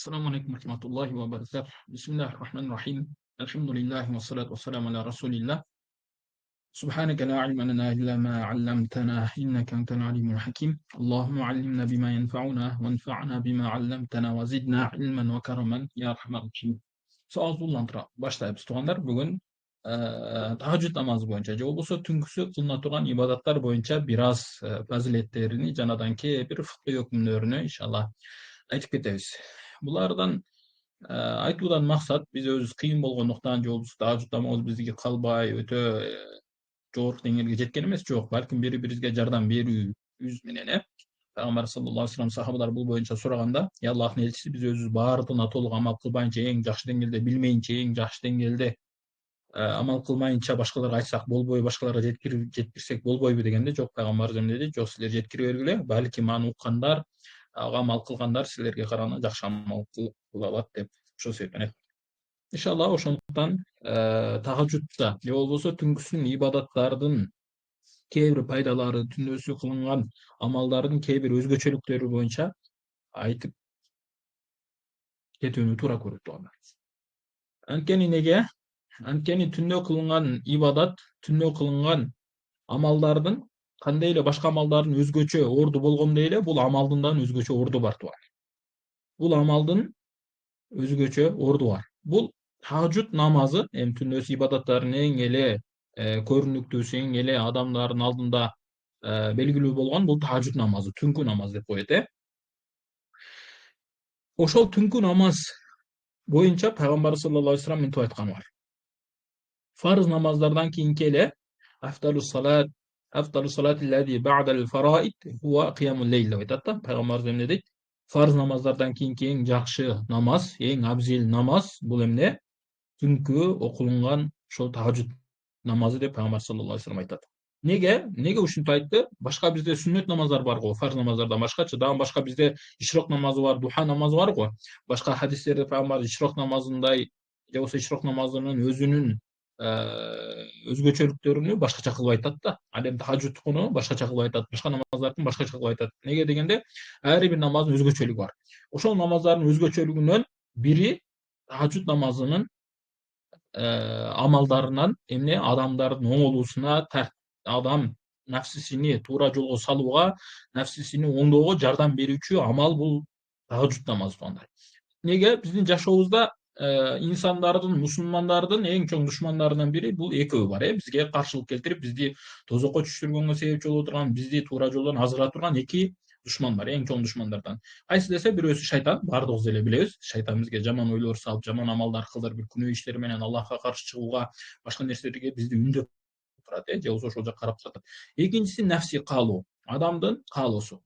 السلام عليكم ورحمة الله وبركاته. بسم الله الرحمن الرحيم. الحمد لله والصلاة والسلام على رسول الله. سبحانك لا علم لنا إلا ما علمتنا إنك أنت العليم الحكيم. اللهم علمنا بما ينفعنا وانفعنا بما علمتنا وزدنا علما وكرما يا أرحم الراحمين. Суалдан тұра баштайбыз туғандар. Бүгін тахажжуд намазы боюнча же болбосо түнкүсү кылына турган ибадаттар боюнча бир аз фазилеттерини жанадан кээ бир фыкый өкүмдөрүнө иншалла айтып кетебиз. Булардан айтуудан максат биз өзүбүз кыйын болгондуктан же болбосо тахажжуд намазы бизге калбай өтө жогорку деңгээлге жеткен эмес, жок, балким бири бирибизге жардам берүүбүз менен Пайгамбар саллаллаху алейхи ва саллям сахабалар бул боюнча сураганда, Аллахтын элчиси биз өзүбүз баардыгына толук амал кылбайынча, эң жакшы деңгээлде билмейинче, эң жакшы деңгээлде амал кылмайынча башкаларга айтсак болбойбу, башкаларга жеткирсек болбойбу дегенде, жок, Пайгамбарыбыз эме деди, жок, силер жеткире бергиле, балким аны уккандар, ага амал кылгандар силерге караганда жакшы амал кыла алат деп ошол себептен айттым. Иншалла ошондуктан тахажжудда же болбосо түнкүсүн ибадаттардын кээ бир пайдалары, түндөсү кылынган амалдардын кээ бир өзгөчөлүктөрү боюнча айтып кетүүнү туура көрүп тургандар. Анткени неге? Анткени түндө кылынган ибадат, түндө кылынган амалдардын кандай эле башка амалдардын өзгөчө орду болгондой эле бул амалдын да өзгөчө орду бар тууган. Бул амалдын өзгөчө орду бар. Бул тахажжуд намазы эми түндөсү ибадаттардын эң эле көрүнүктүүсү, эң эле адамдардын алдында белгилүү болгон бул тахажжуд намазы, түнкү намаз деп коет. Ошол түнкү намаз боюнча Пайгамбар саллаллаху алейхи ва саллям мынтип айтканы бар. Фарз намаздардан кийинки эле афдалус салат аллази ба'дал фараид хуа қиямул лейл деп айтат да. Пайгамбарыбыз эмне дейт? Фарз намаздардан кийинки эң жакшы намаз, эң абзел намаз бул эмне? Түнкү окулунган ошол тахажжуд намазы деп Пайгамбар саллаллаху алейхи ва саллям айтат. Неге ушинтип айтты? Башка бизде сүннөт намаздар бар го, фарз намаздардан башкачы. Дагы башка бизде ишрок намазы бар, духа намазы бар го. Башка хадистерде Пайгамбар ишрок намазындай же болбосо ишрок намазынын өзүнүн өзгөчөлүктөрүнү башкача кылып айтат да. Ал эми тахажжудтукуну башкача кылып айтат, башка намаздардын башкача кылып айтат. Неге дегенде, ар бир намаздын өзгөчөлүгү бар. Ошол намаздардын өзгөчөлүгүнөн бири тахажжуд намазынын амалдарынан эмне адамдардын оңолуусуна, адам нафсисини туура жолго салууга, нафсисини оңдоого жардам берүүчү амал бул тахажжуд намазы туугандар. Неге? Биздин жашообузда инсандардын, мусулмандардын эң чоң душмандарынан бири бул экөө бар, бизге каршылык келтирип, бизди тозокко түштүргөнгө себепчи боло турган, бизди туура жолдон азгыра турган эки душман бар, эң чоң душмандардан. Кайсы десе, бирөөсү шайтан, баардыгыбыз эле билебиз. Шайтан бизге жаман ойлор салып, жаман амалдар кылдырып, бир күнөө иштер менен Аллахка каршы чыгууга, башка нерселерге бизди үндөп турат, же болбосо ошол жака карап турат. Экинчиси нафси каалоо, адамдын каалоосу.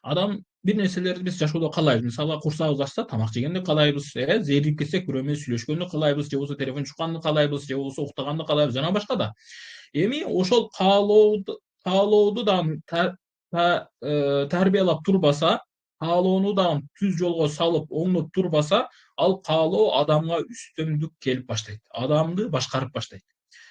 Адам бир нерселерди биз жашоодо каалайбыз. Мисалга, курсагыбыз ачса, тамак жегенди каалайбыз, зеринип кетсек, бирөө менен сүйлөшкөндү каалайбыз, же болбосо телефон чукканды каалайбыз, же болбосо уктаганды каалайбыз, жана башка да. Эми ошол каалооду да тарбиялап турбаса, каалоону да түз жолго салып, оңдоп турбаса, ал каалоо адамга үстөмдүк келип баштайт. Адамды башкарып баштайт.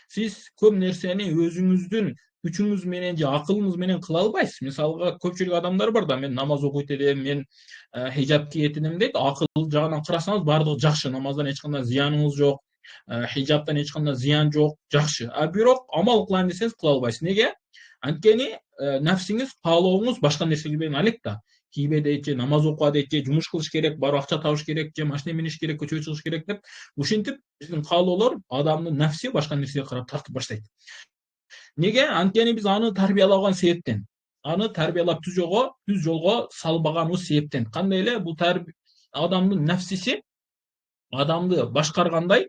Сиз көп нерсени өзүңүздүн күчүңүз менен же акылыңыз менен кыла албайсыз. Мисалга, көпчүлүк адамдар бар да, мен намаз окуйт элем, мен хижаб кийет элем дейт. Акыл жагынан карасаңыз баардыгы жакшы, намаздан эч кандай зыяныңыз жок, хижабтан эч кандай зыян жок, жакшы. Бирок амал кылайын десеңиз кыла албайсыз. Неге? Анткени нафсиңиз, каалооңуз башка нерсеге менен алек да. Кийбе дейт, же намаз окуа дейт, же жумуш кылыш керек, барып акча табыш керек, же машина миниш керек, көчөгө чыгыш керек деп, ушинтип биздин каалоолор адамдын нафси башка нерсеге карап тартып баштайт. Неге? Анткени биз аны тарбиялабаган себептен. Аны тарбиялап түз жолго салбаганыбыз себептен. Кандай эле бул адамдын нафсиси адамды башкаргандай,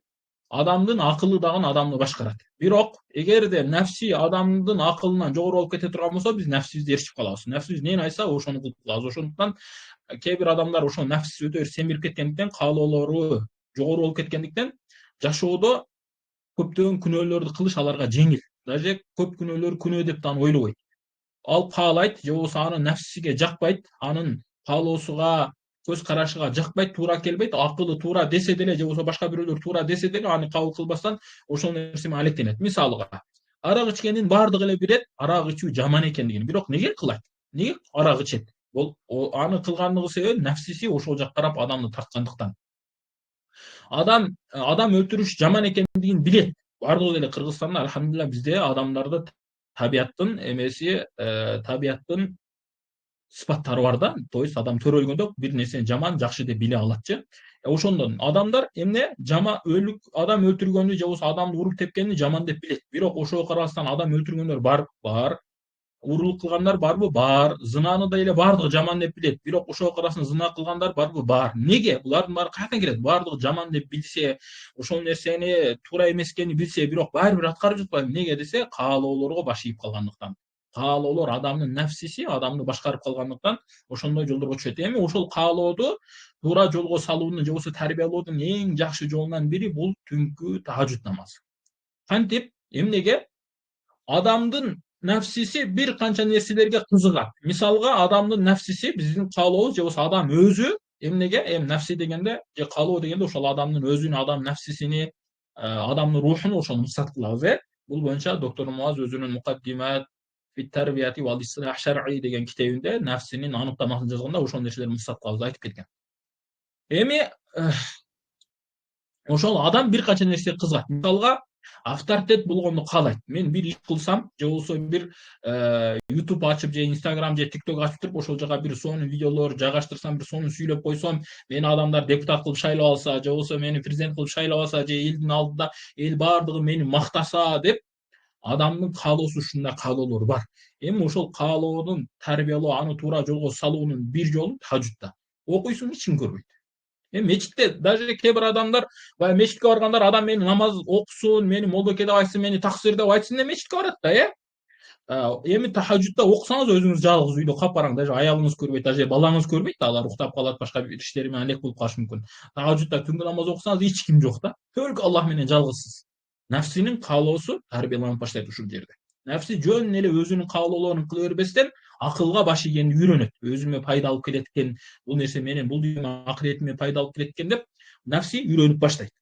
адамдын акылы дагы адамды башкарат. Бирок эгерде нафси адамдын акылынан жогору болуп кете турган болсо, биз нафсибизди ээрчип калабыз. Нафсибиз эмнени айтса, ошону кылып калабыз. Ошондуктан кээ бир адамдар ошол нафсиси өтө семирип кеткендиктен, каалоолору жогору болуп кеткендиктен, жашоодо көптөгөн күнөөлөрдү кылыш аларга жеңил. Даже көп күнөөлөр күнөө деп да ойлобойт. Ал каалайт, же болбосо анын нафсиге жакпайт, анын каалоосуга, көз карашыга жакпайт, туура келбейт, акылы туура десе деле, же болбосо башка бирөөлөр туура десе деле, аны кабыл кылбастан ошол нерсе менен алектенет. Мисалга, арак ичкендин баардыгы эле билет, арак ичүү жаман экендигин. Бирок неге кылат? Неге арак ичет? Бул аны кылгандыгы себеби нәфсиси ошол жакка карап адамды тарткандыктан. Адам өлтүрүш жаман экендигин билет. Бардыгы эле Кыргызстанда альхамдулилля бизде адамдарды табияттын эмеси, табияттын сыпаттары бар да. То есть адам төрөлгөндө бир нерсени жаман, жакшы деп биле алатчы. Ошондон адамдар эмне адам өлтүргөндү же болбосо адамды уруп тепкенди жаман деп билет. Бирок ошого карабастан адам өлтүргөндөр бар. Урлук кылгандар барбы? Бар. Зынаны да эле бардыгы жаман деп билет. Бирок ошого карабастан зына кылгандар барбы? Бар. Неге? Булардын баары каяктан келет? Бардыгы жаман деп билсе, ошол нерсени туура эмес экенин билсе, бирок баары бир аткарып жатпайбы? Неге десе, каалоолорго баш ийип калгандыктан. Каалоолор адамдын нәфсиси адамды башкарып калгандыктан ошондой жолдорго түшөт. Эми ошол каалоодо туура жолго салуунун же болбосо тарбиялоодун эң жакшы жолунан бири бул түнкү тахажжуд намазы. Кантип? Эмнеге? Адамдын нәфсиси бир канча нерселерге кызыгат. Мисалга, адамдын нәфсиси биздин каалообуз же болбосо адам өзү эмнеге? Нәфси дегенде же каалоо дегенде ошол адамдын өзүн, адам нәфсисини, адамдын рухун ошол муксат кылабыз. Бул боюнча доктор Муаз өзүнүн Мукаддимат фит тарбияти вал ислах шар'и деген китебинде нәфсинин аныктамасын жазганда ошол нерселерди муксат кылабыз айтып кеткен. Эми ошол адам бир канча нерсеге кызыгат. Мисалга, авторитет болгонду каалайт. Мен бир иш кылсам, же болбосо бир YouTube ачып же Instagram же TikTok ачып туруп, ошол жака бир сонун видеолор жайгаштырсам, бир сонун сүйлөп койсом, мени адамдар депутат кылып шайлап алса, же болбосо мени президент кылып шайлап алса, же элдин алдында эл бардыгы мени мактаса деп, адамдын каалоосу ушундай каалоолор бар. Эми ошол каалоонун тарбиялоо, аны туура жолго салуунун бир жолу тахажжудта. Окуйсуң, эч ким көрбөйт. Мечитте даже кээ бир адамдар, баягы мечитке баргандар, адам мени намаз окусун, мени молдоке деп айтсын, мени таксир деп айтсын деп мечитке барат да, Эми тахажжудта окусаңыз өзүңүз жалгыз үйдө капкараң, даже аялыңыз көрбөйт, даже балаңыз көрбөйт, алар уктап калат, башка бир иштери менен алек болуп калышы мүмкүн. Тахажжудта түнкү намаз окусаңыз эч ким жок да. Только Аллах менен жалгызсыз. Нәфсинин каалоосу тарбияланып баштайт ушул жерде. Нәфси жөн эле өзүнүн каалоолорун кыла бербестен акылга баш ийгенди үйрөнөт. Өзүмө пайда алып келет экен, бул нерсе менин бул дүйнө акыретиме пайда алып келет экен деп нәфси үйрөнүп баштайт.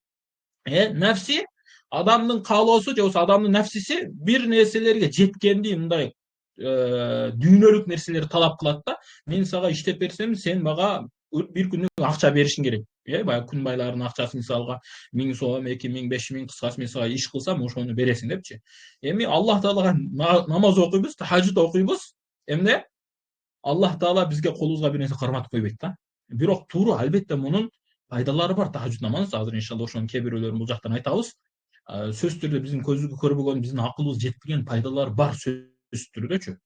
Нәфси адамдын каалоосу же болбосо адамдын нәфсиси бир нерселерге жеткенди мындай дүйнөлүк нерселерди талап кылат да. Мен сага иштеп берсем, сен мага бир күндүк акча беришиң керек. Баягы күн байларынын акчасы мисалга 1000 сом, 2000, 5000, кыскасы мен сага иш кылсам, ошону бересиң депчи. Эми Аллах Таалага намаз окуйбуз, тахажжуд окуйбуз. Эмне? Аллах Таала бизге колубузга бир нерсе карматып койбойт да. Бирок туура, албетте мунун пайдалары бар тахажжуд намазы. Азыр иншалла ошонун кээ бирөөлөрүн бул жактан айтабыз. Сөзсүз түрдө биздин көзүбүзгө көрбөгөн, биздин акылыбыз жетпеген пайдалар бар сөзсүз түрдөчү.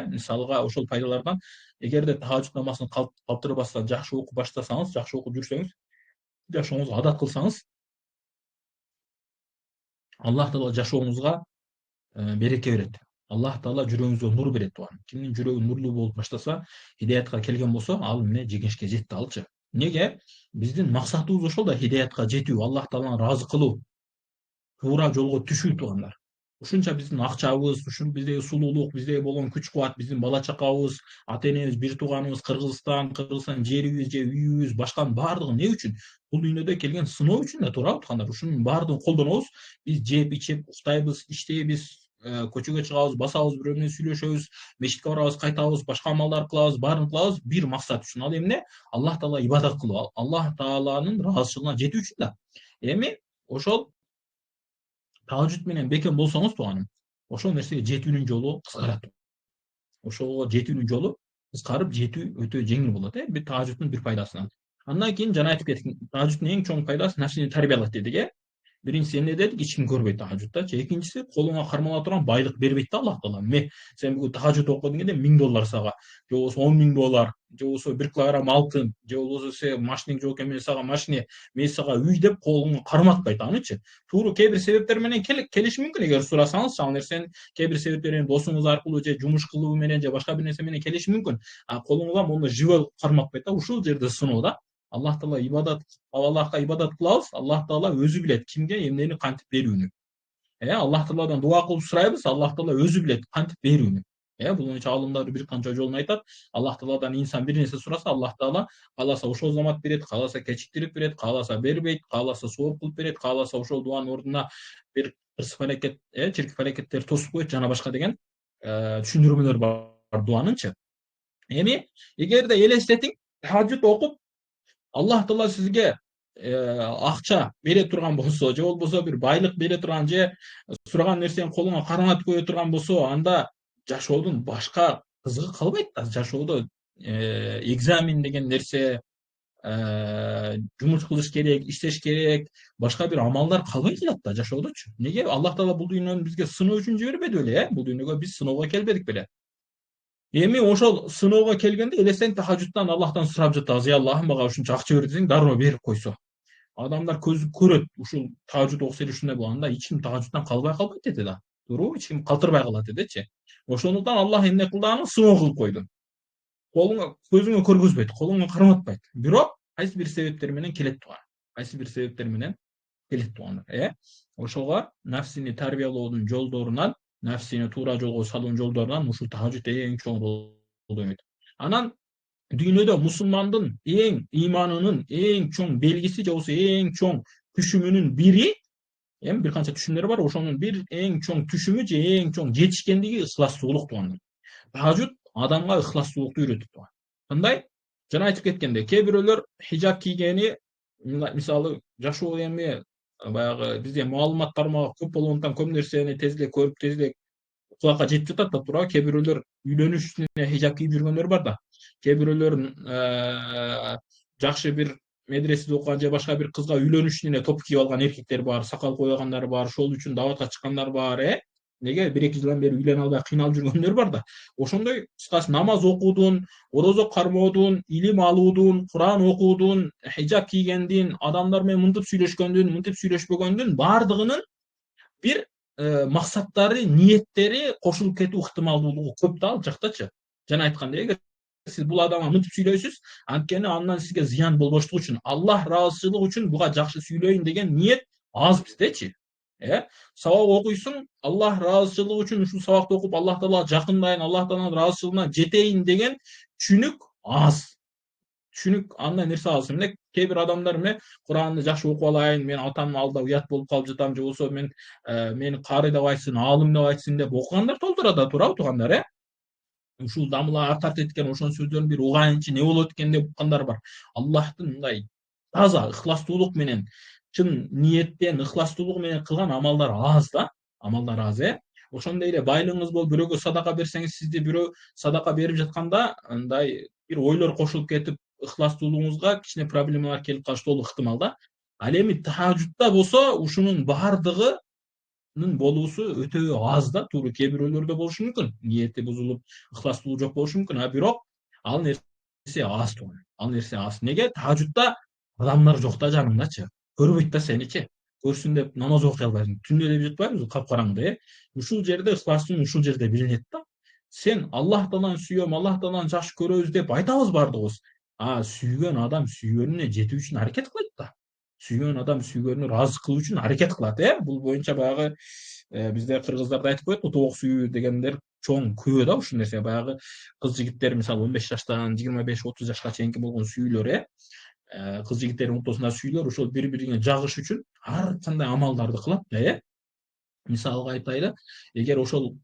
Мисалга ошол пайдалардан эгерде тахажжуд намазын калтырбастан жакшы окуп баштасаңыз, жакшы окуп жүрсөңүз, жашооңузга адат кылсаңыз, Аллах Таала жашооңузга береке берет. Аллах Таала жүрөгүңүзгө нур берет туган. Кимдин жүрөгү нурлуу болуп баштаса, хидаятка келген болсо, ал эмне жеңишке жетти алчы. Неге? Биздин максатыбыз ошол да хидаятка жетүү, Аллах Тааланы ыраазы кылуу, туура жолго түшүү туугандар. Ушунча биздин акчабыз, ушул биздеги сулуулук, биздеги болгон күч кубат, биздин бала чакабыз, ата энебиз, бир тууганыбыз Кыргызстан жерибиз же үйүбүз, башканын баардыгы эмне үчүн? Бул дүйнөдө келген сыноо үчүн да, туурабы туугандар? Ушунун баардыгын колдонобуз. Биз жеп, ичип, уктайбыз, иштейбиз, көчөгө чыгабыз, басабыз, бирөө менен сүйлөшөбүз, мечитке барабыз, кайтабыз, башка амалдар кылабыз, баарын кылабыз бир максат үчүн. Ал эмне? Аллах Таала ибадат кылуу, Аллах Тааланын ыраазычылыгына жетүү үчүн да. Эми ошол тахажжуд менен бекем болсоңуз тууганым, ошол нерсеге жетүүнүн жолу кыскарат. Ошого жетүүнүн жолу кыскарып, жетүү өтө жеңил болот, бир тахажжуддун бир пайдасынан. Андан кийин жана айтып кеттик, тахажжуддун эң чоң пайдасы нәфсини тарбиялайт дедик, Биринчиси эмне дедик? Эч ким көрбөйт тахажжудтачы. Экинчиси, колуңа кармала турган байлык бербейт да Аллах Таала. Сен бүгүн тахажжуд окудуң дегенде $1000 сага, же болбосо $10,000, же болбосо 1 килограмм алтын, же болбосо сен машинең жок экен, мен сага машине, мен сага үй деп колуңа карматпайт анычы. Туура кээ бир себептер менен келиши мүмкүн, эгер сурасаңыз, ал нерсени кээ бир себептер менен досуңуз аркылуу же жумуш кылуу менен же башка бир нерсе менен келиши мүмкүн. Колуңузга мону живо карматпайт да. Ушул жерде сыноо да. Аллах Таала Аллахка ибадат кылабыз, Аллах Таала өзү билет кимге эмнени кантип берүүнү. Аллах Тааладан дуа кылып сурайбыз, Аллах Таала өзү билет кантип берүүнү. Бул боюнча алымдар бир канча жолун айтат. Аллах Тааладан инсан бир нерсе сураса, Аллах Таала кааласа ошол замат берет, кааласа кечиктирип берет, кааласа бербейт, кааласа сооп кылып берет, кааласа ошол дуанын ордуна бир кырсык аракет, чиркиф аракеттер тосуп коет, жана башка деген түшүндүрмөлөр бар дуанынчы. Эми эгерде элестетиң, тажвид окуп Аллах Таала сизге акча бере турган болсо, же болбосо бир байлык бере турган, же сураган нерсени колуңа карматып кое турган болсо, анда жашоодун башка кызыгы калбайт да. Жашоодо экзамен деген нерсе, жумуш кылыш керек, иштеш керек, башка бир амалдар калбай калат да жашоодочу. Неге? Аллах Таала бул дүйнөнү бизге сыноо үчүн жибербеди беле, Бул дүйнөгө биз сыноого келбедик беле. Эми ошол сыноого келгенде элестең, тахажжуттан Аллахтан сурап жатабыз: "Ey Аллахым, мага ушунча акча бер" десең, дароо берип койсо. Адамдар көзү көрөт, ушул тахажжуд окуса эле ушундай болганда, эч ким тахажжудтан калбай калбайт эди да. Туурубу? Эч ким калтырбай калат эдичи. Ошондуктан Аллах эмне кылды аны? Сыноо кылып койду. Колуңа, көзүңө көргөзбөйт, колуңа карматпайт. Бирок кайсы бир себептер менен келет туган. Кайсы бир себептер менен келет тугандар, Ошого нафсини тарбиялоодун жолдорунан, нафсини туура жолго салуунун жолдорунан ушул тахажжуд эң чоң ролду ойнойт. Анан дүйнөдө мусулмандын эң ыйманынын эң чоң белгиси, же болбосо эң чоң түшүмүнүн бири, эми бир канча түшүмдөр бар, ошонун бир эң чоң түшүмү же эң чоң жетишкендиги ыхластуулук туугандар. Тахажжуд адамга ыхластуулукту үйрөтүп туган. Кандай? Жана айтып кеткендей, кээ бирөөлөр хижаб кийгени, мисалы жашоо эми баягы бизде маалымат тармагы көп болгондуктан көп нерсени тез эле көрүп, тез эле кулакка жетип жатат да, туура. Кээ бирөөлөр үйлөнүш үстүнө хижаб кийип жүргөндөр бар да. Кээ бирөөлөр жакшы бир медреседе окуган же башка бир кызга үйлөнүш үстүнө топ кийип алган эркектер бар, сакал койгондар бар, ошол үчүн даватка чыккандар бар, Неге? 1-2 жылдан бери үйлөнө албай кыйналып жүргөндөр бар да. Ошондой кыскасы намаз окуудун, орозо кармоодун, илим алуудун, Куран окуудун, хижаб кийгендин, адамдар менен мынтип сүйлөшкөндүн, мынтип сүйлөшпөгөндүн баардыгынын бир максаттары, ниеттери кошулуп кетүү ыктымалдуулугу көп да ал жактачы. Жана айткандай, эгер сиз бул адамга мынтип сүйлөйсүз, анткени андан сизге зыян болбоштугу үчүн, Аллах ыраазычылыгы үчүн буга жакшы сүйлөйүн деген ниет аз биздечи. Сабак окуйсуң, Аллах ыраазычылыгы үчүн ушул сабакты окуп Аллах Таалага жакындайын, Аллах Тааланын ыраазычылыгына жетейин деген түшүнүк аз. Түшүнүк андай нерсе аз. Эмне кээ бир адамдар эмне Куранды жакшы окуп алайын, мен атамдын алдында уят болуп калып жатам, же болбосо мени каары деп айтсын, аалым деп айтсын деп окугандар толтура да, туурабы туугандар, Ушул дамыла ар тарт эткен ошонун сөздөрүн бир угайынчы не болот экен деп уккандар бар. Аллахтын мындай таза ыхластуулук менен, чын ниеттен ыхластуулугу менен кылган амалдар аз да. Амалдар аз, Ошондой эле байлыгыңыз болуп бирөөгө садака берсеңиз, сизди бирөө садака берип жатканда андай бир ойлор кошулуп кетип, ыхластуулугуңузга кичине проблемалар келип калышы толук ыктымал да. Ал эми тахажжудда болсо ушунун баардыгы болуусу өтө аз да, туура. Кээ бирөөлөрдө болушу мүмкүн, ниети бузулуп, ыхластуулугу жок болушу мүмкүн, бирок ал нерсе аз тууган. Ал нерсе аз. Неге? Тахажжудда адамдар жок да жаныңдачы. Көрбөйт да сеничи. Көрсүн деп намаз окуй албайсың. Түндө деп жатпайбызбы капкараңда, Ушул жерде ыхласың ушул жерде билинет да. Сен Аллах Тааланы сүйөм, Аллах Тааланы жакшы көрөбүз деп айтабыз баардыгыбыз. Сүйгөн адам сүйгөнүнө жетүү үчүн аракет кылат да. Сүйгөн адам сүйгөнүнө ыраазы кылуу үчүн аракет кылат, Бул боюнча баягы бизде кыргыздарда айтып коет, утоок сүйүү дегендер чоң күбө да ушул нерсе. Баягы кыз жигиттер мисалы 15 жаштан 25-30 жашка чейинки болгон сүйүүлөр, кыз жигиттердин ортосундагы сүйүүлөр ошол бири-бирине жагыш үчүн ар кандай амалдарды кылат да, Мисалга айтайлы, эгер ошол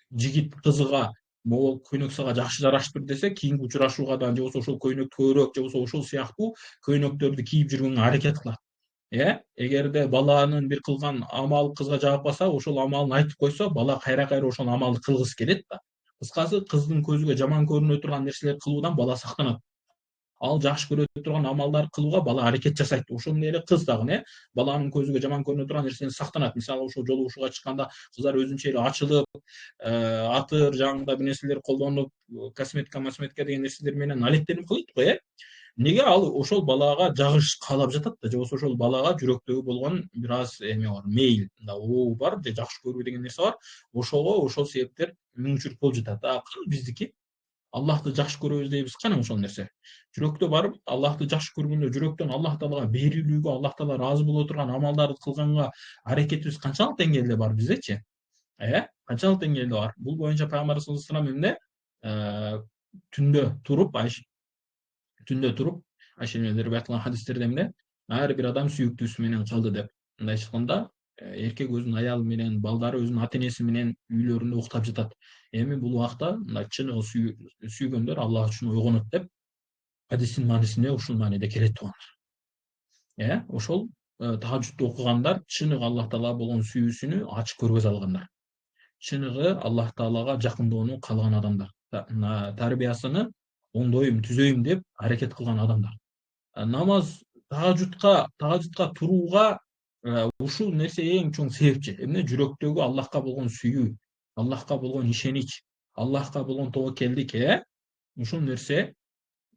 жигит кызыга могул көйнөк сага жакшы жараштыр десе, кийинки учурашууга да же болбосо ошол көйнөк көбүрөөк, же болбосо ошол сыяктуу көйнөктөрдү кийип жүргөнгө аракет кылат. Эгерде баланын бир кылган амалы кызга жагпаса, ошол амалын айтып койсо, бала кайра-кайра ошол амалды кылгысы келет да. Кыскасы, кыздын көзүгө жаман көрүнө турган нерселерди кылуудан бала сактанат. Ал жакшы көрө турган амалдарды кылууга бала аракет жасайт. Ошондой эле кыз дагы, баланын көзүгө жаман көрүнө турган нерседен сактанат. Мисалы, ошол жолугушууга чыкканда кыздар өзүнчө эле ачылып, атыр жагында бир нерселер колдонуп, косметика деген нерселер менен алектенип кылат го, Неге? Ал ошол балага жагыш каалап жатат да, же болбосо ошол балага жүрөктөгү болгон бир аз эме бар, мейил, оо бар, же жакшы көрүү деген нерсе бар. Ошого ошол себептер мүңчүрүп болуп жатат. Кана биздики? Аллахты жакшы көрөбүз дейбиз, кана ошол нерсе. Жүрөктө барып, Аллахты жакшы көргөндө жүрөктөн Аллах Таалага берилүүгө, Аллах Таала ыраазы боло турган амалдарды кылганга аракетибиз канчалык деңгээлде бар биздечи? Канчалык деңгээлде бар? Бул боюнча Пайгамбарыбыз саллаллаху алейхи вассалам эмне түндө туруп, Айша энелер байткан хадистерде эмне? Ар бир адам сүйүктүүсү менен калды деп. Мындайча айтканда, эркек өзүнүн аялы менен, балдары өзүнүн ата энеси менен үйлөрүндө уктап жатат. Эми бул убакта мына чыныгы сүйгөндөр Аллах үчүн ойгонот деп хадистин маанисинде ушул мааниде келет туугандар. Ошол тахажжудду окугандар чыныгы Аллах Таалага болгон сүйүүсүнү ачык көргөзө алгандар. Чыныгы Аллах Таалага жакындоону каалаган адамдар. Тарбиясыны оңдойм, түзөйм деп аракет кылган адамдар. Намаз тахажжудка турууга ушул нерсе эң чоң себепчи. Эмне жүрөктөгү Аллахка болгон сүйүү, Аллахка болгон ишенич, Аллахка болгон тобокелдик, ушул нерсе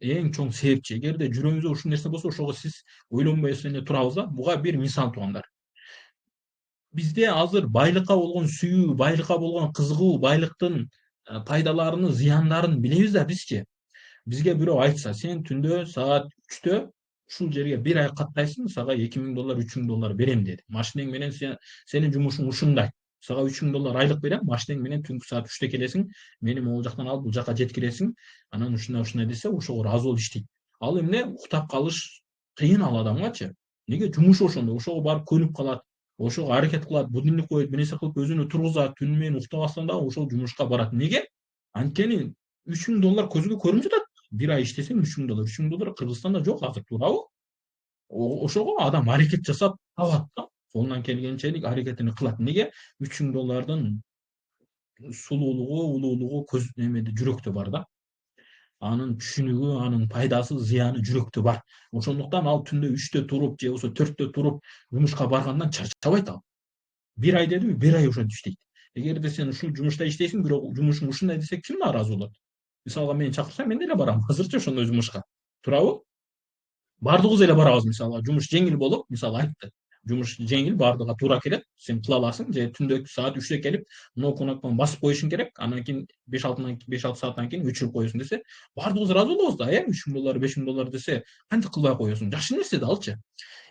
эң чоң себепчи. Эгерде жүрөгүңүздө ушул нерсе болсо, ошого сиз ойлонбой эсене турабыз да. Буга бир мисал туугандар. Бизде азыр байлыкка болгон сүйүү, байлыкка болгон кызыгуу, байлыктын пайдаларын, зыяндарын билебиз да бизчи. Бизге бирөө айтса, сен түндө саат 3-тө ушул жерге бир ай каттайсың, сага $2000, $3000 берем деди. Машинең менен сенин жумушуң ушундай. Сага $3000 айлык берем, машинең менен түнкү саат 3-тө келесиң, мени могул жактан алып бул жака жеткиресиң, анан ушундай десе, ошого ыраазы болуп иштейт. Ал эмне уктап калыш кыйын ал адамгачы. Неге жумушу ошондой, ошого барып көнүп калат, ошого аракет кылат, будильник коет, бир нерсе кылып өзүнү тургузат, түнү менен уктабастан дагы ошол жумушка барат. Неге? Анткени $3000 көзгө көрүнүп жатат. Бир ай иштесең $3000. $3000 Кыргызстанда жок азыр, туурабы? Ошого адам аракет жасап табат да. Колунан келгенчелик аракетин кылат. Неге? $3000 сулуулугу, улуулугу көз немеде жүрөктө бар да. Анын түшүнүгү, анын пайдасы, зыяны жүрөктө бар. Ошондуктан ал түндө 3-тө туруп же болбосо 4-тө туруп жумушка баргандан чарчабайт ал. Бир ай дедиби, бир ай ошентип иштейт. Эгерде сен ушул жумушта иштейсиң, бирок жумушуң ушундай десек, ким нааразы болот? Мисалга мени чакырса, мен деле барам. Азырчы ошондой жумушка. Туурабы? Бардыгыбыз эле барабыз, мисалга жумуш жеңил болуп, мисалы айтты. Жумуш жеңил, бардыгына туура келет, сен кыла аласың, же түндө саат 3-тө келип, мына кнопканы басып коюшуң керек, анан кийин 5-6 сааттан кийин өчүрүп коесуң десе, бардыгыбыз ыраазы болобуз да, $3000, $5000 десе, кантип кылбай коесуң? Жакшы нерсе да алчы.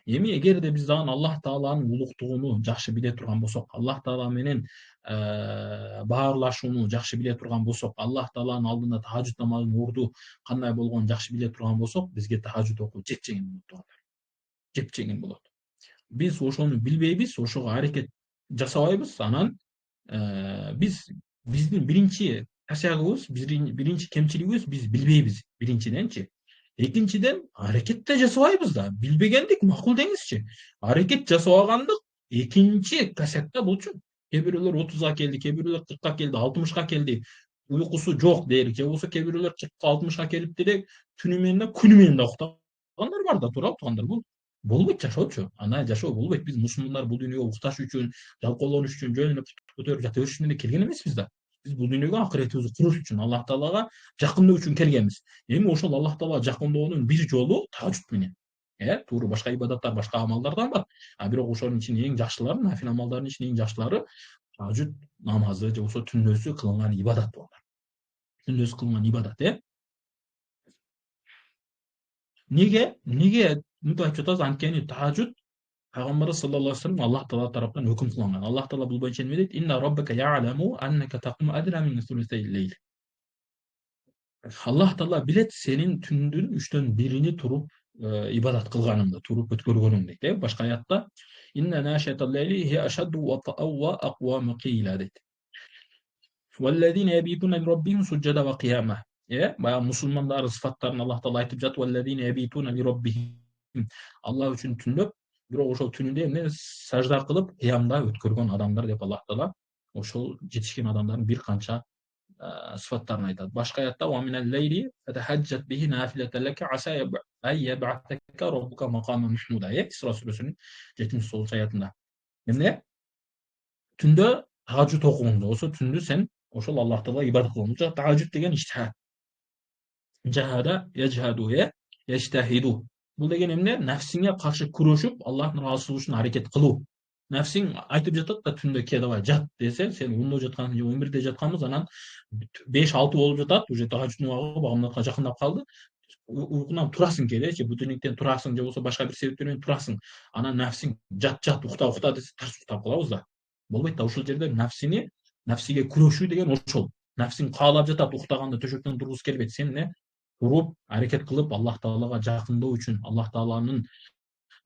Эми эгерде биз дагы Аллах Тааланын улуктугуну жакшы биле турган болсок, Аллах Таала менен баарлашууну жакшы биле турган болсок, Аллах Тааланын алдында тахажжуд намазын орду кандай болгонун жакшы биле турган болсок, бизге тахажжуд окуу жепжеңил болот туугандар. Жепжеңил болот. Биз ошону билбейбиз, ошого аракет жасабайбыз, анан биздин биринчи косягыбыз, биринчи кемчилигибиз биз билбейбиз биринчиденчи. Экинчиден аракет да жасабайбыз да. Билбегендик макул деңизчи. Аракет жасабагандык экинчи косяк да булчу. Кээ бирөөлөр 30га келди, кээ бирөөлөр 40га келди, 60га келди. Уйкусу жок дээрлик, же болбосо кээ бирөөлөр 40га 60га келип деле түнү менен да, күнү менен да уктагандар бар да, туурабы туугандар? Бул болбойт жашоочу. Андай жашоо болбойт. Биз мусулмандар бул дүйнөгө укташ үчүн, жалкоолонуш үчүн, жөн эле көтөрүп жата бериш үчүн эле келген эмеспиз да. Биз бул дүйнөгө акыретибизди куруш үчүн, Аллах Таалага жакындоо үчүн келгенбиз. Эми ошол Аллах Таалага жакындоонун бир жолу тахажжуд менен. Туура башка ибадаттар, башка амалдардан бар. Бирок ошонун ичинде эң жакшылары, нафил амалдардын ичинде эң жакшылары тахажжуд намазы же болбосо түндөсү кылынган ибадат болгон. Түндөсү кылынган ибадат, Неге мынтип айтып жатабыз? Анткени тахажжуд Пайгамбарыбыз саллаллаху алейхи вассалам Аллах Таала тараптан өкүм кылынган. Аллах Таала бул боюнча неме дейт? Инна раббака я'ламу аннака тaqum adna min thulutsay al-layl. Аллах Таала билет сенин түндүн 3төн 1-ини туруп ибадат кылганыңды, туруп өткөргөнүңдү дейт. Башка аятта инна нашиatal layli hiya ashaddu wata'an wa aqwamu qila дейт. Валлазина ябитуна ли раббихим суджада ва кияма. Баягы мусулмандардын сыфаттарын Аллах Таала айтып жатып, валлазина ябитуна ли раббихим. Аллах үчүн түндөп, бирок ошол түнүндө эмне сажда кылып, кыямда өткөргөн адамдар деп Аллах Таала ошол жетишкен адамдардын бир канча сыфаттарын айтат. Башка аятта ва минал лейли фатахаджат бихи нафилатан лака аса ай яб'атака раббука макама махмуда. Исра сүрөсүнүн 79 аятында. Эмне? Түндө тахажжуд окугуңду болсо, түндү сен ошол Аллах Таала ибадат кылган. Тахажжуд деген иштихад. Жахада яжхаду яжтахиду. Бул деген эмне? Нафсиңе каршы күрөшүп, Аллахтын ыраазычылыгы үчүн аракет кылуу. Нафсиң айтып жатат да түндө ке давай жат десе, сен 10до жаткансың же 11де жатканбыз, анан 5-6 болуп жатат, уже тахажжуддун убагы багымдатка жакындап калды. Уйкунан турасың кээдечи, будильниктен турасың же болбосо башка бир себептер менен турасың. Анан нафсиң жат ukta десе, тарс уктап калабыз да. Болбойт да. Ошол жерде нафсиге күрөшүү деген ошол. Нафсиң каалап жатат, уктаганда төшөктөн тургусу келбейт. Сен эмне? Туруп, аракет кылып, Аллах Таалага жакындоо үчүн, Аллах Тааланын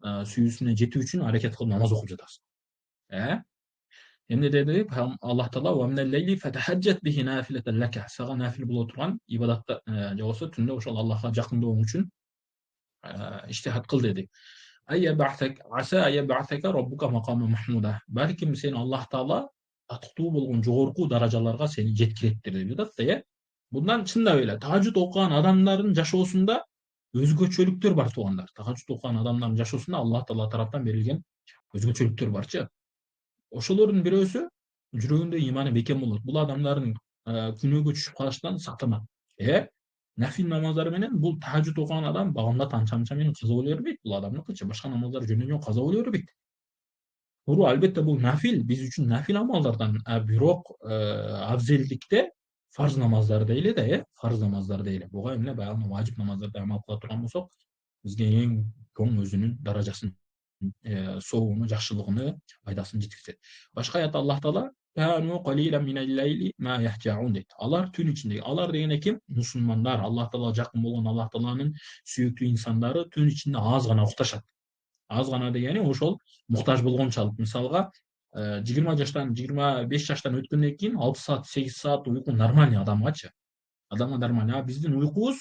сүйүүсүнө жетүү үчүн аракет кылып намаз окуп жатасың. Эмне деди Аллах Таала: "Ва минел лейли фатахаджат бихи нафилатан лака". Сага нафил боло турган ибадатта же болбосо түндө ошол Аллахка жакындооң үчүн иштихад кыл деди. Аса роббука макама махмуда. Балким сени Аллах Таала атыктуу болгон жогорку даражаларга сени жеткиреттир деп жатат да, Мындан чындап эле тажуд окуган адамдардын жашоосунда өзгөчөлүктөр бар туугандар. Тажуд окуган адамдардын жашоосунда Аллах Таала тараптан берилген өзгөчөлүктөр барчы. Ошолордун бирөөсү жүрөгүндө иманы бекем болот. Бул адамдардын күнөөгө түшүп калыштан сактанат. Нафил намаздары менен бул тажуд окуган адам багымда анча менен каза боло бербейт. Бул адамдыкычы. Башка намаздар жөн каза боло бербейт. Туура, албетте бул нафил, биз үчүн нафил амалдардан, бирок абзелдикте фарз намаздар дейли да, фарз намаздар дейли. Буга эмне баягы важип намаздарды амал кыла турган болсок, бизге эң чоң өзүнүн даражасын, соогуну, жакшылыгыны, пайдасын жеткизет. Башка аятта Аллах Таала "Кanu qalilan minel leyli ma yahjaun" дейт. Алар түн ичинде, алар дегене ким? Мусулмандар, Аллах Таалага жакын болгон, Аллах Тааланын сүйүктүү инсандары түн ичинде аз гана укташат. Аз гана дегени ошол муктаж болгончалык. Мисалга 20 жаштан, 25 жаштан өткөндөн кийин 6 саат, 8 саат уйку нормальный адамгачы. Адамга нормальный. Биздин уйкубуз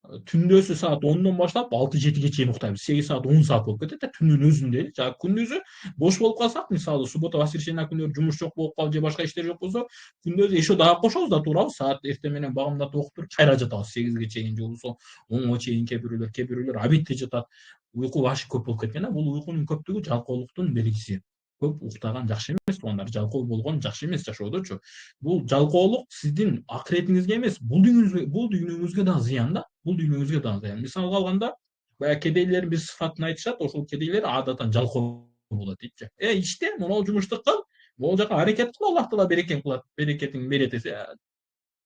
түндөсү саат 10дон баштап 6-7ге чейин уктайбыз. 8 саат, 10 саат болуп кетет да түндүн өзүндө. Жана күндүзү бош болуп калсак, мисалы суббота, воскресенье күндөрү жумуш жок болуп калып же башка иштер жок болсо, күндүзү еще дагы кошобуз да турабыз. Саат эртең менен багымдатып окуп туруп кайра жатабыз 8ге чейин же болбосо 10го чейин кээ бирөөлөр обедте жатат. Уйку вообще көп болуп кеткен да. Бул уйкунун көптүгү жалкоолуктун белгиси. Көп уктаган жакшы эмес туугандар, жалкоо болгон жакшы эмес жашоодочу. Бул жалкоолук сиздин акыретиңизге эмес, бул дүйнөңүзгө да зыян да. Бул дүйнөңүзгө да зыян. Мисалга алганда, баягы кедейлердин бир сыфатын айтышат, ошол кедейлер адатан жалкоо болот дейчи. Иште, монол жумушту кыл, могул жака аракет кыл, Аллах Таала берекең кылат, берекетиң берет десе,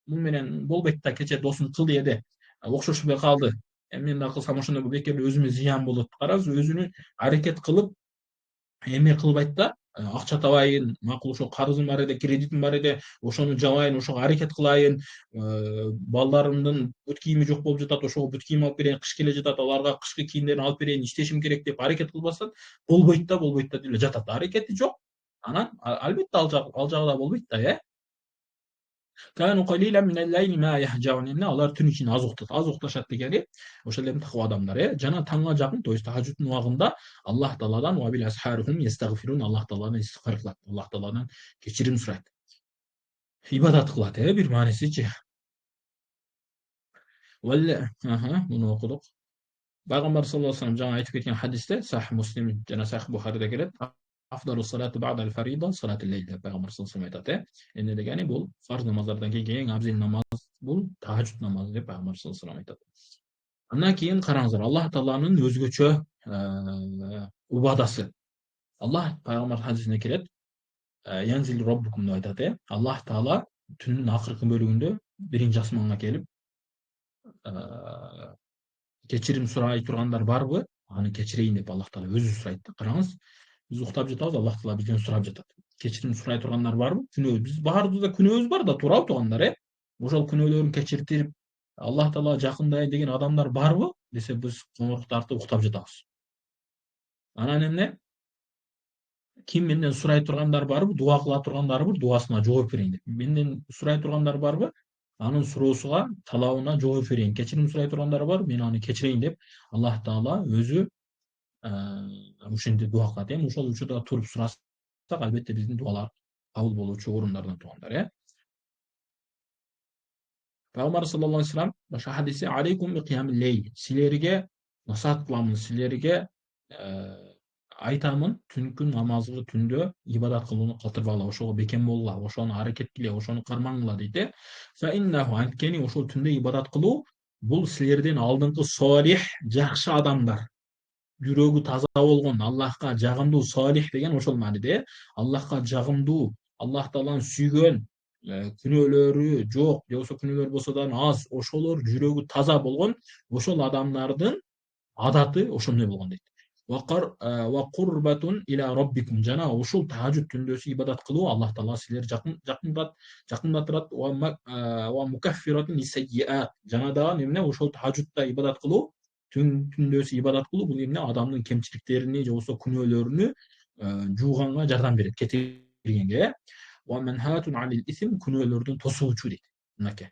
муну менен болбойт да, кечээ досум кылды эде, окшошпой калды. Мен да кылсам ошондо бекер өзүмө зыян болот. Караңыз, өзүнүн аракет кылып эме кылбайт да, акча табайын, макул ошо карызым бар эде, кредитим бар эде, ошону жабайын, ошого аракет кылайын, балдарымдын бут кийими жок болуп жатат, ошого бут кийим алып берейин, кыш келе жатат, аларга кышкы кийимдерин алып берейин, иштешим керек деп аракет кылбастан болбойт да деп эле жатат. Аракети жок. Анан албетте ал жагы да болбойт да, Кanu qalilan minel leyli ma yahjaun. Эмне алар түн ичинде аз укташат дегени ошол эми таква адамдар, жана таңга жакын, то есть тахажжудтун убагында Аллах Тааладан ва бил асхарихум ястагфирун, Аллах Тааладан истигфар кылат, Аллах Тааладан кечирим сурайт. Ибадат кылат, бир маанисичи. Муну окудук. Пайгамбар саллаллаху алейхи вассалам жаңа айтып кеткен хадисте, Сахих Муслим жана Сахих Бухарида келет. Afdalu salati ba'dal farida salatul leyl деп пайгамбар саллаллаху алейхи айтат. Эмне дегени бул фарз намаздардан кийин эң абзел намаз бул тахажжуд намазы деп пайгамбар саллаллаху алейхи айтат. Андан кийин караңыздар, Аллах Тааланын өзгөчө убадасы. Аллах пайгамбар хадисинде келет, янзил роббукум деп айтат, Аллах Таала түндүн акыркы бөлүгүндө биринчи асманга келип, кечирим сурай тургандар барбы? Аны кечирейин деп Аллах Таала өзү сурайт. Караңыз, биз уктап жатабыз, Аллах Таала бизден сурап жатат. Кечирим сурай тургандар барбы? Биз баарыбызда күнөөбүз бар да, туурабы туугандар, Ошол күнөөлөрүн кечиртип, Аллах Таалага жакындайын деген адамдар барбы десе, биз коңгурок тартып уктап жатабыз. Анан эмне? Ким менден сурай тургандар барбы? Дуа кыла тургандар барбы? Дуасына жооп берейин деп. Менден сурай тургандар барбы? Анын суроосуга, талабына жооп берейин. Кечирим сурай тургандар барбы? Мен аны кечирейин деп Аллах Таала өзү ушинтип дуа кылат. Ошол учурда туруп сурасак, албетте биздин дуалар кабыл болуучу орундардан туугандар, Пайгамбар саллаллаху алейхи вассалам башка хадисте алейкум би киямил лейл. Силерге насаат кыламын, силерге айтамын, түнкү намазды түндө ибадат кылууну калтырбагыла, ошого бекем болгула, ошону аракеткиле, ошону кармаңыла дейт. Фа иннаху, анткени ошол түндө ибадат кылуу бул силерден алдыңкы солих, жакшы адамдар, жүрөгү таза болгон, Аллахка жагымдуу, солих деген ошол мааниде, Аллахка жагымдуу, Аллах Тааланы сүйгөн, күнөөлөрү жок, же болбосо күнөөлөр болсо да аз, ошолор жүрөгү таза болгон, ошол адамдардын адаты ошондой болгон дейт. Ва курбатун иля роббикум, жана ушул тахажжуд түндөсү ибадат кылуу Аллах Таала силерди жакындатырат, ва мукаффиратун лиссайиат, жана дагы эмне, ошол тахажжудда ибадат кылуу, түндөсү ибадат кылуу бул эмне, адамдын кемчиликтерини же болбосо күнөөлөрүнү жууганга жардам берет, бергенге ва манхатун анил исм күнөөлөрдөн тосуучу дейт. Мынакей.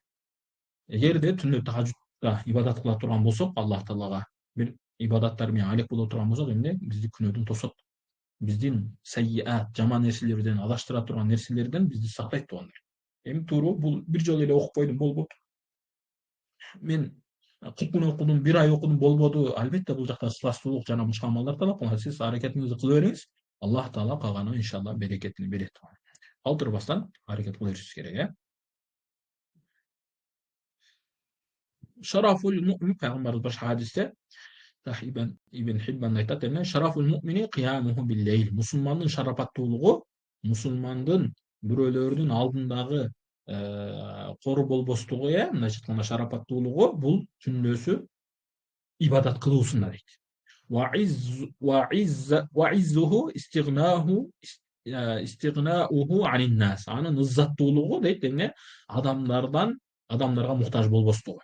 Эгерде түндө тахажжудда ибадат кыла турган болсок, Аллах Таалага бир ибадаттар менен алек боло турган болсок, эмне бизди күнөөдөн тосот. Биздин сайyiat, жаман нерселерден, адаштыра турган нерселерден бизди сактайт туугандар. Эми туура бул бир жолу эле окуп койдум болбойт. Мен 40 күн окудум, 1 ай окудум болбоду. Албетте бул жакта ыкыластуулук жана башка амалдар талап кылат. Сиз аракетиңизди кыла бериңиз. Аллах Таала калганын иншалла берекетин берет. Калтырбастан аракет кыла беришибиз керек, Şaraful mu'min Peygamberimiz başka hadiste İbn Hibban aytat emne şaraful mu'mini kıyamuhu billeyl. Musulmandın şarapattуулугу musulmandın bürölördün aldındagı koru bolbostугу мына ayтканда şarapattуулугу бул түндөсү ibadat кылуусунда дейт. Wa izzuhu istighna'uhu anin nas. Анын ыззаттуулугу дейт эмне адамдарга муктаж болбостугу.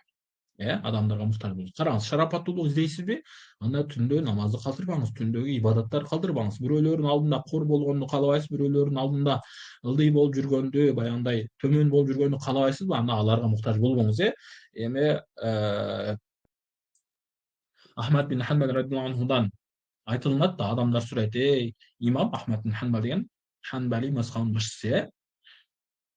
Адамдарга муктаж болуш. Караңыз, шарапаттуулук издейсизби? Анда түндө намазды калтырбаңыз, түндөгү ибадаттар калтырбаңыз. Бирөөлөрдүн алдында кор болгонду каалабайсыз, бирөөлөрдүн алдында ылдый болуп жүргөндү, баягындай төмөн болуп жүргөндү каалабайсызбы? Анда аларга муктаж болбоңуз, Эми Ахмад бин Ханбал радиаллаху анхудан айтылат да, адамдар сурайт: "Эй, имам Ахмад бин Ханбал деген Ханбали мазхабынын башчысы,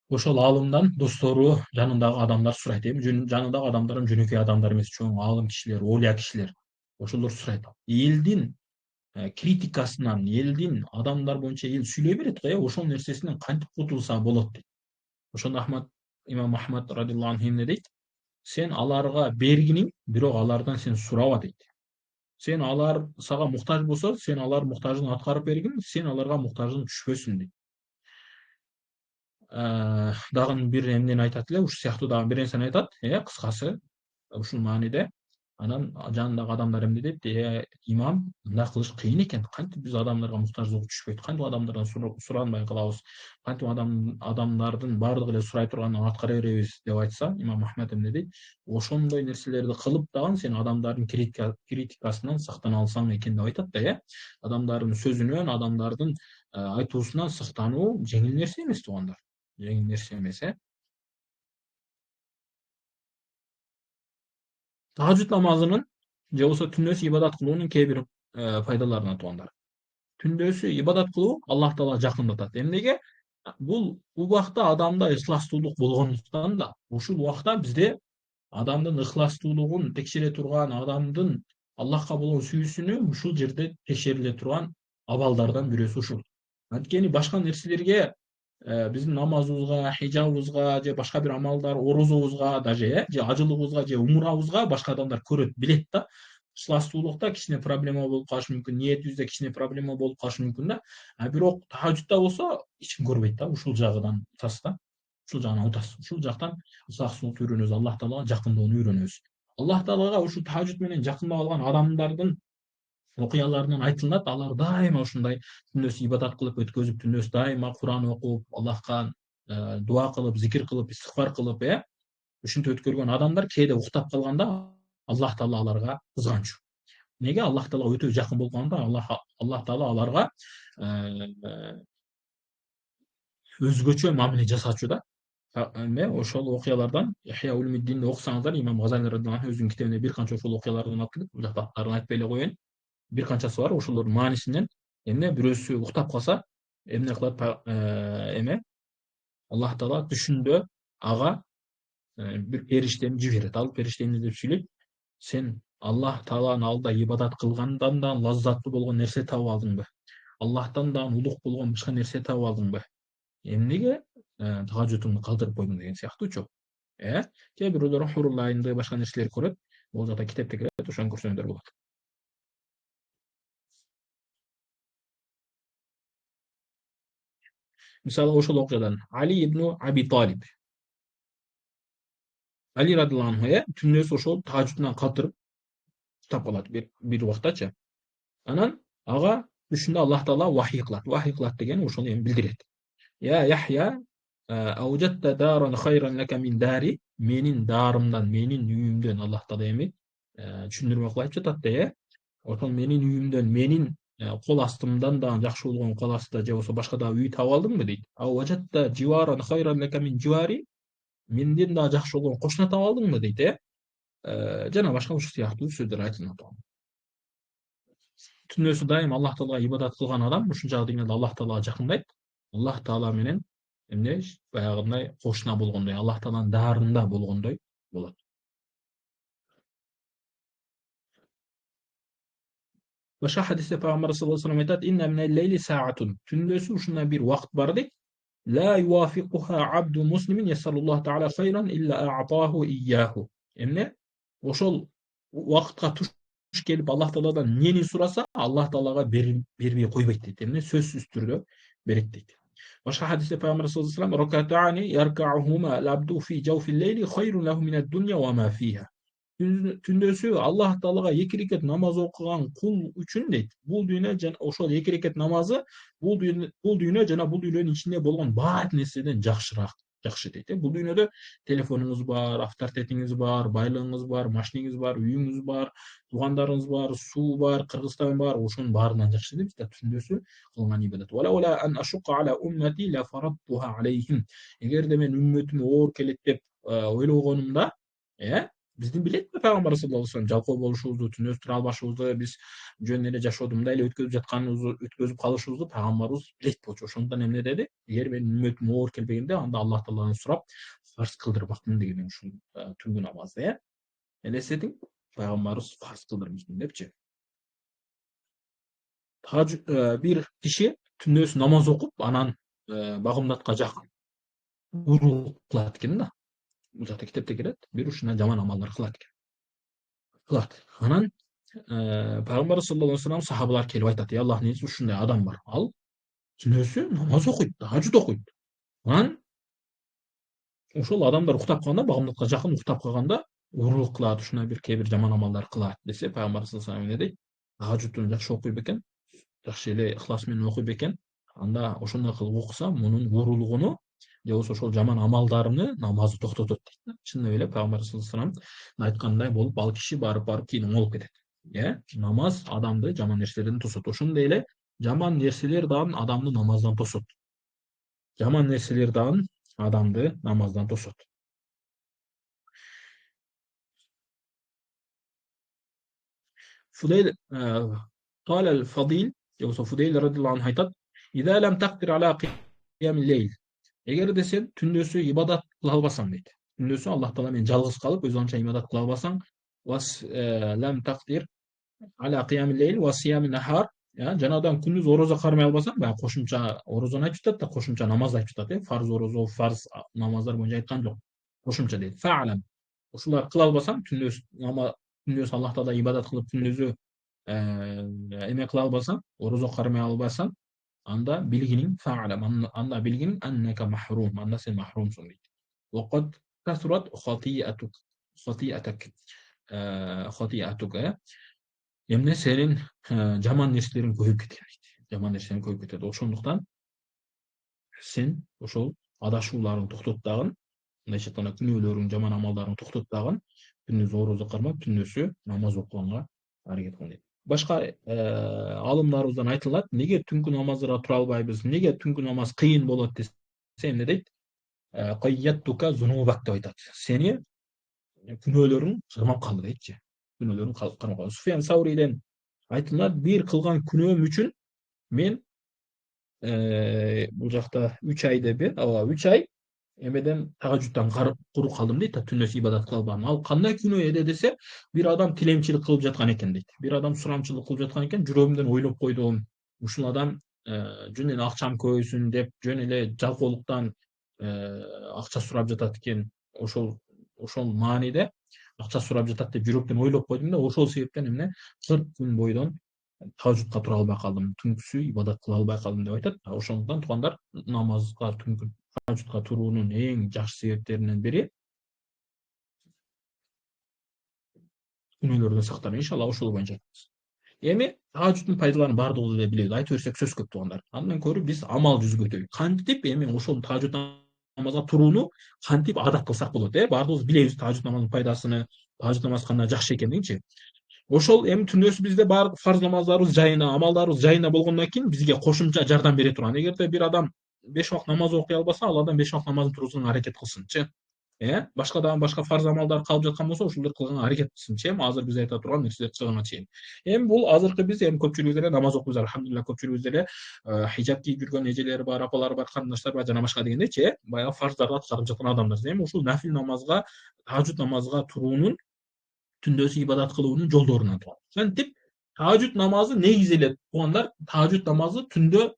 ошол аалымдан достору, жанындагы адамдар сурайт. Эми жанындагы адамдарым жөнөкөй адамдар эмес, чоң аалым кишилер, олия кишилер. Ошолор сурайт. Элдин критикасынан, элдин адамдар боюнча эл сүйлөй берет го, ошол нерсесинен кантип кутулса болот дейт. Ошондо имам Ахмад радиаллаху анху эмне дейт? Сен аларга бергиниң, бирок алардан сен сураба дейт. Сен алар сага муктаж болсо, сен алар муктажын аткарып бергин, сен аларга муктажың түшпөсүн дейт. Дагы бир эмнени айтат эле, ушул сыяктуу дагы бир нерсени айтат, кыскасы ушул мааниде. Анан жанындагы адамдар эмне дейт? Имам, мындай кылыш кыйын экен. Кантип биз адамдарга муктаждыгы түшпөйт? Кантип адамдардан суранбай калабыз? Кантип адамдардын баардыгы эле сурай турганын аткара беребиз деп айтса, имам Ахмед эмне дейт? Ошондой нерселерди кылып дагы сен адамдардын критикасынан сактана алсаң экен деп айтат да, Адамдардын сөзүнөн, адамдардын айтуусунан сактануу жеңил нерсе эмес туугандар. Жеңил нерсе эмес, Тахажжуд намазынын же болбосо түндөсү ибадат кылуунун кээ бир пайдаларына туугандар. Түндөсү ибадат кылуу Аллах Таала жакындатат. Эмнеге? Бул убакта адамда ыхластуулук болгондуктан да, ушул убакта бизде адамдын ыхластуулугун текшере турган, адамдын Аллахка болгон сүйүүсүнү ушул жерде текшериле турган абалдардан бирөөсү ушул. Анткени башка нерселерге биздин намазыбызга, хижабыбызга же башка бир амалдар, орозобузга даже, же ажылыгыбызга же умурабызга башка адамдар көрөт, билет да. Ыхластуулукта кичине проблема болуп калышы мүмкүн, ниетибизде кичине проблема болуп калышы мүмкүн да. Бирок тахажжудда болсо эч ким көрбөйт да, ушул жагынан утасыз да. Ушул жагынан утасыз. Ушул жактан ысаксыздыкты үйрөнөбүз, Аллах Таалага жакындоону үйрөнөбүз. Аллах Таалага ушул тахажжуд менен жакындап алган адамдардын окуяларынан айтылат, алар дайыма ушундай түндөсү ибадат кылып өткөзүп, түндөсү дайыма Куран окуп, Аллахка дуа кылып, зикир кылып, истигфар кылып, ушинтип өткөргөн адамдар кээде уктап калганда Аллах Таала аларга кызганчу. Неге? Аллах Таалага өтө жакын болгондо Аллах Таала аларга өзгөчө мамиле жасачу да. Ошол окуялардан Ихя Улумиддинди окусаңыздар, имам Газали радиаллаху анху өзүнүн китебинде бир канча ошол окуялардан алып келет. Бул жакта аттарын айтпай эле коеюн. Бир канчасы бар, ошолордун маанисинен эмне бирөөсү уктап калса, эмне кылат? Аллах Таала түшүндө ага бир периштени жиберет. Ал периште эмне деп сүйлөйт? Сен Аллах Тааланын алдында ибадат кылгандан да лаззаттуу болгон нерсе таап алдыңбы? Аллахтан да улук болгон башка нерсе таап алдыңбы? Эмнеге тахажжудуңду калтырып койдуң деген сыяктуучу. Кээ бирөөлөр хурул айынды башка нерселер көрөт. Бул жакта китепте кирет, ошону көрсөңүздөр болот. Мисалы ошол окуядан Али ибн Аби Талиб. Али радиаллаху анху түндөсү ошол тахажжудунан калтырып уктап калат бир убактачы. Анан ага түшүндө Аллах Таала вахий кылат. Вахий кылат деген ошону эми билдирет. Я Яхья, аужатта даран хайран лака мин дари, менин дарымдан, менин үйүмдөн Аллах Таала эми түшүндүрмө кылып айтып жатат да, ошол менин үйүмдөн, менин кол астымдан дагы жакшы болгон кол астында же болбосо башка дагы үй таап алдыңбы дейт. Ау важатта живаран хайран лака мин живари, менден дагы жакшы болгон кошуна таап алдыңбы дейт, жана башка ушул сыяктуу сөздөр айтылат. Түндөсү дайым Аллах Таалага ибадат кылган адам ушунчалык деңгээлде Аллах Таалага жакындайт. Аллах Таала менен эмне баягындай кошуна болгондой, Аллах Тааланын даарында болгондой болот. Башка хадисте Пайгамбар саллаллаху алейхи ва саллям айтат: "Инна минал лейли саатун". Түндөсү ушундай бир убакыт бар дейт. لا يوافقها عبد مسلم يسأل الله تعالى خيرا إلا أعطاه إياه. Emne? Ошол убакытка туш келип Аллах Тааладан эмнени сураса, Аллах Таалага бербей койбойт дейт. Эмне? Сөзсүз түрдө берет дейт. Башка хадисте Пайгамбар саллаллаху алейхи ва саллям: "Ракатани яркаухума al-abdu fi jawfil leyli khayrun lahu min ad-dunya wa ma fiha". Түндөсү Аллах Таалага 2 рекет намаз окуган кул үчүн дейт. Бул дүйнө жана ошол 2 рекет намазы бул дүйнө жана бул дүйнөнүн ичинде болгон баардык нерседен жакшыраак, жакшы дейт. Бул дүйнөдө телефонуңуз бар, авторитетиңиз бар, байлыгыңыз бар, машинеңиз бар, үйүңүз бар, туугандарыңыз бар, суу бар, Кыргызстан бар, ошонун баарынан жакшы дейт. Түндөсү кылган ибадат. Вала ан ашуqa ala ummati la faradtuha alayhim. Эгерде мен үммөтүмө оор келет деп ойлогонумда, биздин билетпи Пайгамбар саллаллаху алейхи ва саллям жалкоо болушубузду, түндөс тура албашыбызды, биз жөн эле жашоодумда эле өткөзүп жатканыбызды, өткөзүп калышыбызды Пайгамбарыбыз билет болчу. Ошондуктан эмне деди? Эгер менин үммөтүм оор келбегенде, анда Аллах Тааладан сурап фарз кылдырмакмын деген ушул түнкү намазды, элестетиң, Пайгамбарыбыз фарз кылдырмакмын депчи. Бир киши түндөсү намаз окуп, анан багымдатка жакын урук кылат экен да. Бул жакта китепте келет, бир ушундай жаман амалдар кылат экен. Анан Пайгамбар саллаллаху алейхи ва саллям сахабалар келип айтат: "Аллахтын элчиси, ушундай адам бар. Ал түндөсү намаз окуйт, тахажжуд окуйт. Анан ошол адамдар уктап калганда, багымдатка жакын уктап калганда урук кылат, ушундай бир кээ бир жаман амалдар кылат" десе, Пайгамбар саллаллаху алейхи ва саллям эмне дейт? Тахажжудун жакшы окуй бекен, жакшы эле ыхлас менен окуй бекен. Анда ошондой кылып окуса, мунун урулугуну же болбосо ошол жаман амалдарыны намазы токтотот дейт. Чындап эле Пайгамбар саллаллаху алейхи ва саллям айткандай болуп, ал киши барып кийин оңолуп кетет. Намаз адамды жаман нерселерден тосот. Ошондой эле жаман нерселер дагы адамды намаздан тосот. Жаман нерселер дагы адамды намаздан тосот. Фудейл قال الفضيل يوسف فudeyl radıyallahu anh aytat: "İza lam taqdir ala qiyamil leyl". Эгерде сен түндөсү ибадат кыла албасаң дейт. Түндөсү Аллах Таала менен жалгыз калып, өз оңча ибадат кыла албасаң, вас лам тaqdir ala qiyamil leyl wa siyamil nahar, жанадан күндүз орозо кармай албасаң, баягы кошумча орозону айтып жатат да, кошумча намаз айтып жатат, фарз орозо, фарз намаздар боюнча айткан жок. Кошумча дейт. Фа'лам. Ушулар кыла албасаң, түндөс Аллах Таала ибадат кылып түндөсү эме кыла албасаң, орозо кармай албасаң, анда билгиниң фа'лам, анда билгиниң аннака махрум, анда сен махрумсуң дейт. Вакад касрат хати'атук, хати'атук, эмне сенин жаман нерселериң көбөйүп кеткен дейт. Жаман нерселериң көбөйүп кетет. Ошондуктан сен ошол адашууларыңды токтот дагы, мындайча айтканда күнөөлөрүң, жаман амалдарыңды токтот дагы, күндүз орозо кармап, түндөсү намаз окуганга аракет кыл дейт. Башка алымдарыбыздан айтылат, неге түнкү намаздарга тура албайбыз, неге түнкү намаз кыйын болот десе, эмне дейт? Qayyattука зунубак деп айтат. Сени күнөөлөрүң кармап калды дейтчи. Күнөөлөрүң кармап калды. Суфиян Сауриден айтылат, бир кылган күнөөм үчүн мен бул жакта 3 ай деп, 3 ай эмеден тахажжудтан курук калдым дейт, түндөсү ибадат кыла албадым. Ал кандай күнөө эде десе, бир адам тилемчилик кылып жаткан экен дейт. Бир адам сурамчылык кылып жаткан экен, жүрөгүмдөн ойлоп койдум. Ушул адам жөн эле акчам көбөйсүн деп, жөн эле жалкоолуктан акча сурап жатат экен. Ошол мааниде акча сурап жатат деп жүрөктөн ойлоп койдум да, ошол себептен эмне 40 күн бойдон тахажжудка тура албай калдым, түнкүсү ибадат кыла албай калдым деп айтат. Ошондуктан туугандар, намазга түнкү тахажжудка туруунун эң жакшы себептеринен бири күнөөлөрдөн сактануу. Иншалла ошол боюнча айтабыз. Эми тахажжуддун пайдаларын баардыгыбыз эле билебиз, айтып берсек сөз көп туугандар. Андан көрө биз амал жүзгө кантип эми ошол тахажжуд намазга турууну кантип адат кылсак болот, баардыгыбыз билебиз тахажжуд намазынын пайдасыны, тахажжуд намаз кандай жакшы экендигинчи. Ошол эми түндөсү бизде баардык фарз намаздарыбыз жайына, амалдарыбыз жайына болгондон кийин бизге кошумча жардам бере турган. Эгерде бир адам 5 убакыт намаз окуй албаса, ал адам 5 убакыт намазын тургузууга аракет кылсынчы. Башка дагы башка фарз амалдар калып жаткан болсо, ошолорду кылганга аракет кылсынчы. Азыр биз айта турган нерселер чыгганга чейин. Бул азыркы биз көпчүлүгүбүз эле намаз окуйбуз, алхамдулилля көпчүлүгүбүз эле хижаб кийип жүргөн эжелер бар, апалар бар, карындаштар бар жана башка дегендейчи, баягы фарздарды аткарып жаткан адамдар. Ушул нафил намазга, тахажжуд намазга туруунун түндөсү ибадат кылуунун жолдорунан турат. Антип тахажжуд намазы негизи эле туугандар, тахажжуд намазы түндө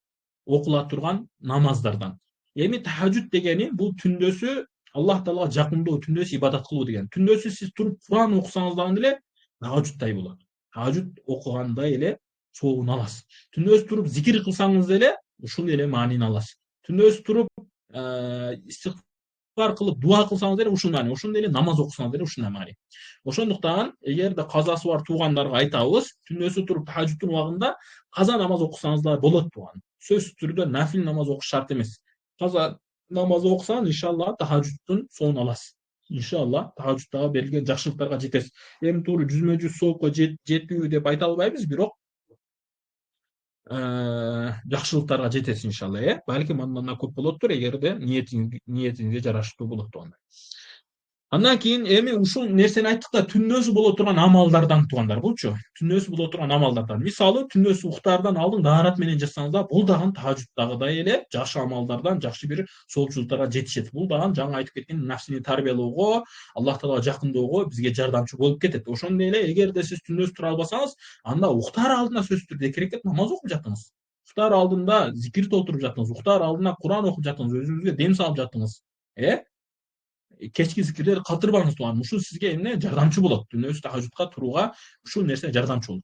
окула турган намаздардан. Эми тахажжуд дегени бул түндөсү Аллах Таалага жакындоо, түндөсү ибадат кылуу деген. Түндөсү сиз туруп Куран окусаңыз дагы эле тахажжудтай болот. Тахажжуд окугандай эле соогун аласыз. Түндөсү туруп зикир кылсаңыз эле ушул эле маанини аласыз. Түндөсү туруп истигфар кылып дуа кылсаңыз эле ушул маани. Ошондой эле намаз окусаңыз эле ушундай маани. Ошондуктан эгерде казасы бар туугандарга айтабыз, түндөсү туруп тахажжудтун убагында каза намаз окусаңыз да болот тууган. Сөзсүз түрдө нафил намаз окуш шарт эмес. Каза намаз окусаңыз иншалла тахажжудтун соогун аласыз. Иншалла тахажжудтага берилген жакшылыктарга жетесиз. Эми туура жүзмө жүз соопко жетүү деп айта албайбыз, бирок жакшылыктарга жетесиз иншалла. Балким андан да көп болоттур, эгерде ниетиңизге жараштуу болот туугандар. Андан кийин эми ушул нерсени айттык да, түндөсү боло турган амалдардан туугандар булчу. Түндөсү боло турган амалдардан. Мисалы, түндөсү уктаардан алдын даарат менен жатсаңыз да, бул дагы тахажжуддагыдай эле жакшы амалдардан, жакшы бир соолчулуктарга жетишет. Бул дагы жаңы айтып кеткен нафсини тарбиялоого, Аллах Таалага жакынdoogо бизге жардамчы болуп кетет. Ошондой эле эгерде сиз түндөсү тура албасаңыз, анда уктаар алдында сөзсүз түрдө 2 рекет намаз окуп жатыңыз. Уктаар алдында зикир толтуруп жатыңыз. Уктаар алдында Куран окуп жатыңыз. Өзүңүзгө дем салып жатыңыз. Кечки зикирдер калтырбаңыз тууган. Ушул сизге эмне жардамчы болот. Түндөсү тахажжудка турууга ушул нерсе жардамчы болот.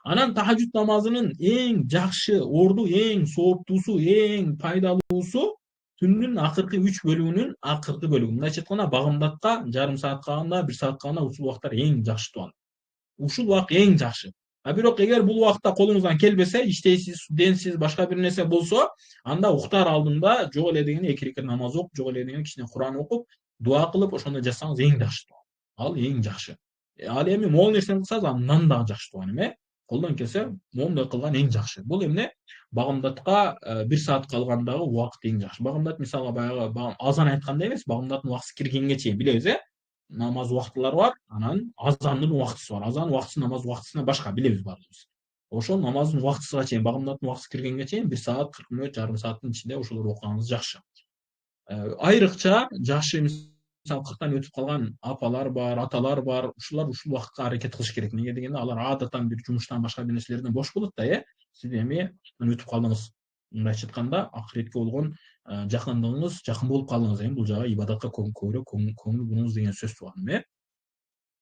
Анан тахажжуд намазынын эң жакшы орду, эң сооптуусу, эң пайдалуусу түндүн акыркы 3 бөлүгүнүн акыркы бөлүгү. Мындайча айтканда, багымдатка жарым саат калганда, 1 саат калганда ушул убактар эң жакшы тууган. Ушул убак эң жакшы. Бирок эгер бул убакта колуңуздан келбесе, иштейсиз, студентсиз, башка бир нерсе болсо, анда уктаар алдында жок эле дегенде 2 рекет намаз окуп, жок эле дегенде кичине Куран окуп, дуа кылып, ошондой жасасаңыз эң жакшы тууган. Ал эң жакшы. Ал эми могул нерсени кылсаңыз андан дагы жакшы тууган. Колдон келсе, момундай кылган эң жакшы. Бул эмне? Багымдатка 1 саат калгандагы убакыт эң жакшы. Багымдат мисалга баягы азан айткандай эмес, багымдаттын убактысы киргенге чейин билебиз, намаз убактылары бар, анан азандын убактысы бар. Азан убактысы намаз убактысынан башка билебиз баарыбыз. Ошол намаздын убактысына чейин, багымдаттын убактысы киргенге чейин 1 саат 40 мүнөт, жарым сааттын ичинде ошолорду окугаңыз жакшы. Айрыкча жакшы, мисалы 40тан өтүп калган апалар бар, аталар бар, ушулар ушул убакытка аракет кылыш керек. Эмне дегенде алар адатан бир жумуштан, башка бир нерселерден бош болот да, сиз эми өтүп калдыңыз. Мындайча айтканда, акыретке болгон жакындыгыңыз жакын болуп калдыңыз. Бул жагы ибадатка көбүрөөк көңүл буруңуз деген сөз тууган.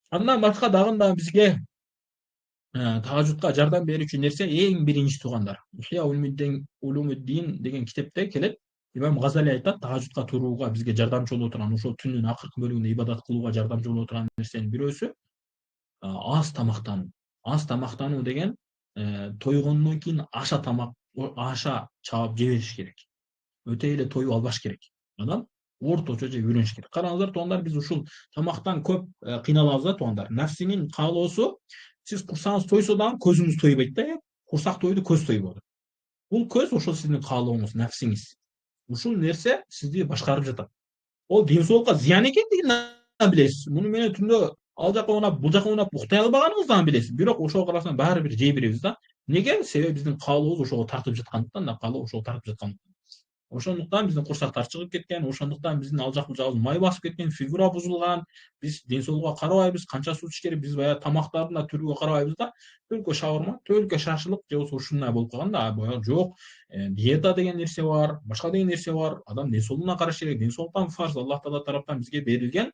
Андан башка дагы бизге тахажжудка жардам берүүчү нерсе эң биринчи туугандар. Ихя улумуддин деген китепте келет. Имам Газали айтат, тахажжудка турууга бизге жардамчы боло турган, ошол түндүн акыркы бөлүгүндө ибадат кылууга жардамчы боло турган нерсенин бирөөсү аз тамактануу. Аз тамактануу деген тойгондон кийин аша чаап жебеш керек. Өтө эле тоюп албаш керек. Адам орточо жеп үйрөнүш керек. Караңыздар туугандар, биз ушул тамактан көп кыйналабыз да туугандар. Нафсинин каалоосу, сиз курсаңыз тойсо дагы көзүңүз тойбойт да, курсак тойду, көз тойбоду. Бул көз ошол сиздин каалооңуз, нафсиңиз. Ушул нерсе сизди башкарып жатат. Ол ден соолукка зыян экендигин билесиз. Муну менен түндө ал жака унап, бул жака унап уктай албаганыңызды дагы билесиз. Бирок ошого карабастан баары бир жей беребиз да. Неге? Себеби биздин каалообуз ошого тартып жаткандыктан да, каалоо ошого тартып жаткандыктан. Ошондуктан биздин курсактар чыгып кеткен, ошондуктан биздин ал жак бул жагыбыз май басып кеткен, фигура бузулган, биз ден соолукка карабайбыз, канча суу ичиш керек, биз баягы тамактардын да түрүгө карабайбыз да, төлкө шавырма, төлкө шашылык же болбосо ушундай болуп калган да, баягы жок, диета деген нерсе бар, башка деген нерсе бар, адам ден соолугуна караш керек, ден соолуктан фарз, Аллах Таала тараптан бизге берилген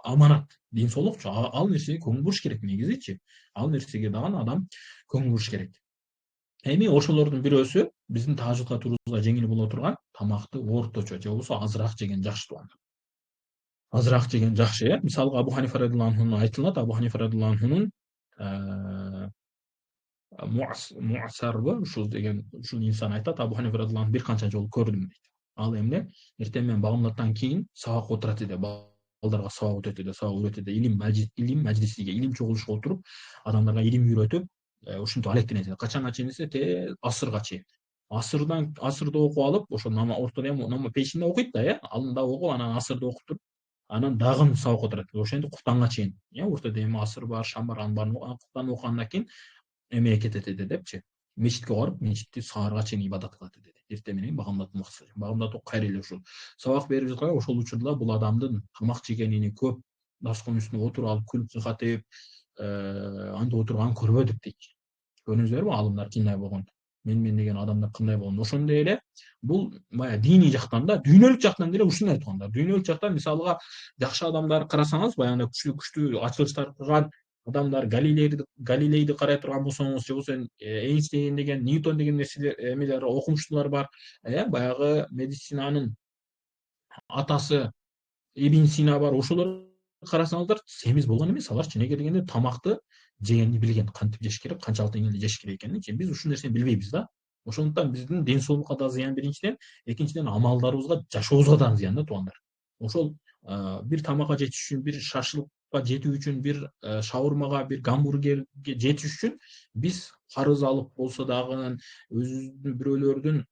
аманат, ден соолукчу, ал нерсеге көңүл буруш керек негизичи. Ал нерсеге дагы адам көңүл буруш керек. Эми ошолордун бирөөсү биздин тахажжудка туруубузга жеңил боло турган тамакты орточо же болбосо азыраак жеген жакшы тууган. Азыраак жеген жакшы, Мисалга Абу Ханифа радhiyallahu anhu айтылат. Абу Ханифа радhiyallahu anhu'нун муасарбы ушул деген ушул инсан айтат. Абу Ханифа радhiyallahu anhu бир канча жолу көрдүм дейт. Ал эмне? Эртең менен багымдаттан кийин сабак отурат дейт. балдарга сабак өтөт эле, илим мажлисиге, илим чогулушуга отуруп, адамдарга илим үйрөтүп, ушинтип алектенет. Качанга чейин десе, асырга чейин. Асырды окуп алып, ошо ортодо эми пешинде окуйт да, алдында окуп, анан асырды окуп туруп, анан дагы сабак отурат. Ошентип куптанга чейин. Ортодо эми асыр бар, шам бар, анын баарын куптанып окугандан кийин эмеге кетет депчи. Мечитке барып, мечитти саарга чейин ибадат кылат деди. Эртең менен багамдатуу максаты. Багамдатуу кайра эле ушул. Сабак берип жатканда ошол учурда бул адамдын тамак жегенини көп, дасконун үстүндө отуруп алып күлүп кыйкатып, антип отурганын көрбөдүк дейт. Көрдүңүздөрбү аалымдар кандай болгон? Мен деген адамдар кандай болгон? Ошондой эле бул баягы диний жактан да, дүйнөлүк жактан деле ушуну айтып калгандар. Дүйнөлүк жактан мисалга жакшы адамдар карасаңыз, баягы күчтүү ачылыштар кылган адамдар, Галилейди карай турган болсоңуз, же болбосо Эйнштейн деген, Ньютон деген нерселер, эмелер, окумуштуулар бар. Баягы медицинанын атасы Ибн Сина бар. Ошолор карасаңыздар семиз болгон эмес аларчы. Неге дегенде тамакты жегенди билген, кантип жеш керек, канчалык деңгээлде жеш керек экенин. Биз ушул нерсени билбейбиз да. Ошондуктан биздин ден соолукка да зыян биринчиден, экинчиден амалдарыбызга, жашообузга да зыян да туугандар. Ошол бир тамакка жетиш үчүн, бир шашлыкка жетүү үчүн, бир шаурмага, бир гамбургерге жетиш үчүн биз карыз алып болсо дагы, өзүбүздүн бирөөлөрдүн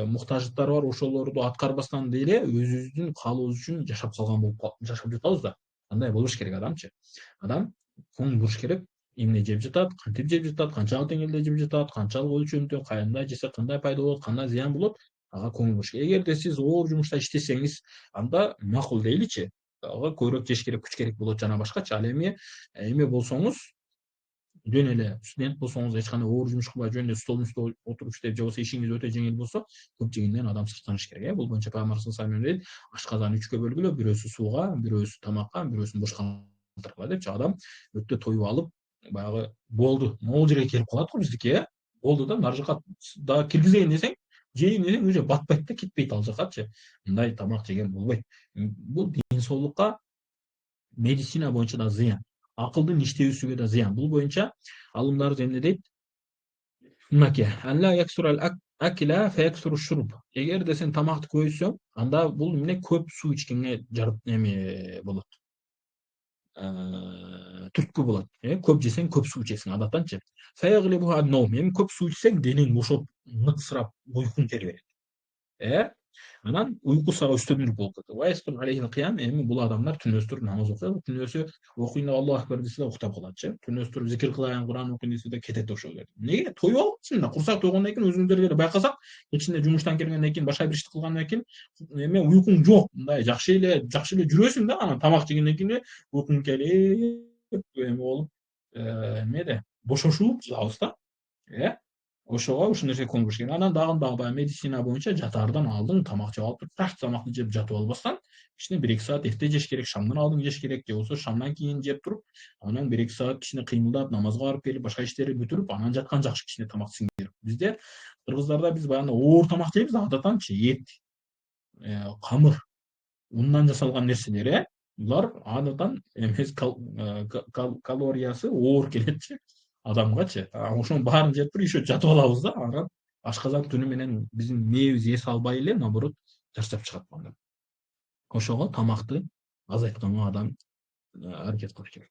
муктаждыктары бар, ошолорду аткарбастан деле өзүбүздүн каалообуз үчүн жашап жатабыз да. Андай болбош керек адамчы. Адам көңүл буруш керек, эмне жеп жатат, кантип жеп жатат, канчалык деңгээлде жеп жатат, канчалык өлчөмдө, кандай жесе кандай пайда болот, кандай зыян болот, ага көңүл буруш керек. Эгерде сиз оор жумушта иштесеңиз, анда макул дейличи, ага көбүрөөк жеш керек, күч керек болот жана башкачы. Ал эми эме болсоңуз, жөн эле студент болсоңуз, эч кандай оор жумуш кылбай, жөн эле столдун үстүндө отуруп иштеп, же болбосо ишиңиз өтө жеңил болсо, көп жегенден адам сактаныш керек. Бул боюнча Пайгамбарыбыз саллаллаху алейхи вассалам дейт: ашказаны үчкө бөлгүлө, бирөөсү сууга, бирөөсү тамакка, бирөөсүн бошко калтыргыла депчи. Адам өтө тоюп алып, баягы болду, могул жерге келип калат го биздики, болду да, нары жака дагы киргизейин десең, жейин десең уже батпайт да, кетпейт ал жакачы. Мындай тамак жеген болбойт. Бул ден соолукка, медицина боюнча да зыян, акылдын иштебүүсүгө да зыян. Бул боюнча алымдарыбыз эмне дейт? Мынакей: эгерде сен тамакты көбөйтсөң, анда бул эмне, көп суу ичкенге эме болот, түрткү болот. Көп жесең, көп суу ичесиң адаттанчы. Эми көп суу ичсең, денең бошоп, ныгысырап, уйкуң келе берет. Анан уйку сага үстөмдүк болуп кетет. Эми бул адамдар түнөсү туруп намаз окуйт, түнөсү окуйын деп Аллаху акбар десе да уктап калатчы. Түнөсү туруп зикир кылайын, Куран окуйын десе да кетет ошол жерде. Эмнеге? Тоюп алыпчы мына. Курсак тойгондон кийин өзүңүздөр деле байкасак, кечинде жумуштан келгенден кийин, башка бир ишти кылгандан кийин эме уйкуң жок. Мындай жакшы эле жүрөсүң да, анан тамак жегенден кийин уйкуң келип, эме болуп, эмеде бошошуп жатабыз да. Ошого ушул нерсеге көңүл буруш керек. Анан дагы баягы медицина боюнча жатаардан алдын тамак жеп алып туруп, так тамакты жеп жатып албастан, кичине 1-2 саат эрте жеш керек, шамдан алдын жеш керек, же болбосо шамдан кийин жеп туруп, анан 1-2 саат кичине кыймылдап, намазга барып келип, башка иштерди бүтүрүп, анан жаткан жакшы, кичине тамак сиңдирип. Бизде, кыргыздарда, биз баягы оор тамак жейбиз адаттанчы, эт, камыр, ундан жасалган нерселер, булар адатан эмес, калориясы оор келетчи адамгачы. Ошонун баарын жеп туруп еще жатып алабыз да, анан ашказан түнү менен биздин мээбиз эс албай эле, наоборот, чарчап чыгат анда. Ошого тамакты азайтканга адам аракет кылыш керек.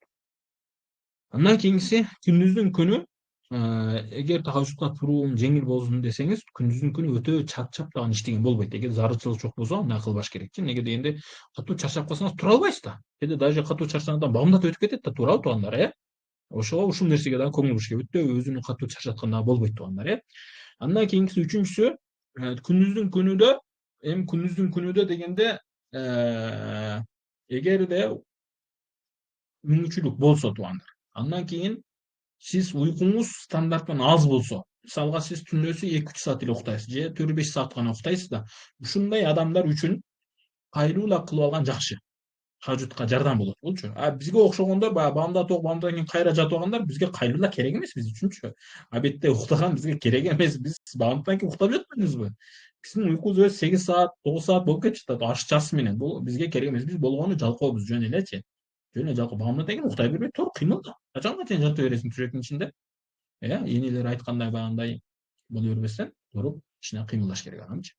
Андан кийинкиси, күндүздүн күнү, эгер тахажжудка туруум жеңил болсун десеңиз, күндүздүн күнү өтө чарчап дагы иштеген болбойт. Эгер зарылчылык жок болсо, андай кылбаш керекчи. Неге дегенде, катуу чарчап калсаңыз тура албайсыз да. Кээде даже катуу чарчаганда багамдатып өтүп кетет да, туурабы туугандар, Ошого ушул нерсеге дагы көңүл буруш керек. Өтө өзүнү катуу чарчаткан дагы болбойт туугандар, Андан кийинкиси, үчүнчүсү, күндүздүн күнүдө дегенде, эгерде мүмкүнчүлүк болсо туугандар, андан кийин сиз уйкуңуз стандарттан аз болсо, мисалга сиз түндөсү 2-3 саат эле уктайсыз же 4-5 саат гана уктайсыз да, ушундай адамдар үчүн кайруула кылып алган жакшы. Тахажжудка жардам болот булчу. Бизге окшогондор баягы багамдатып окуп, андан кийин кайра жатып алгандар бизге кайруула керек эмес биз үчүнчү. Бетте уктаган бизге керек эмес. Биз багамдандан кийин уктап жатпайбызбы? Биздин уйкубуз өзү 8 саат, 9 саат болуп кетип жатат аш менен. Бул бизге керек эмес. Биз болгону жалкообуз жөн элечи. Жөн эле жалкоо. Багамдандан кийин ukтай бербей тур, кыймылда. Качанга чейин жата бересиң түшөктүн ичинде? Энелер айткандай баягындай боло бербестен туруп, кичине кыймылдаш керек адамчы.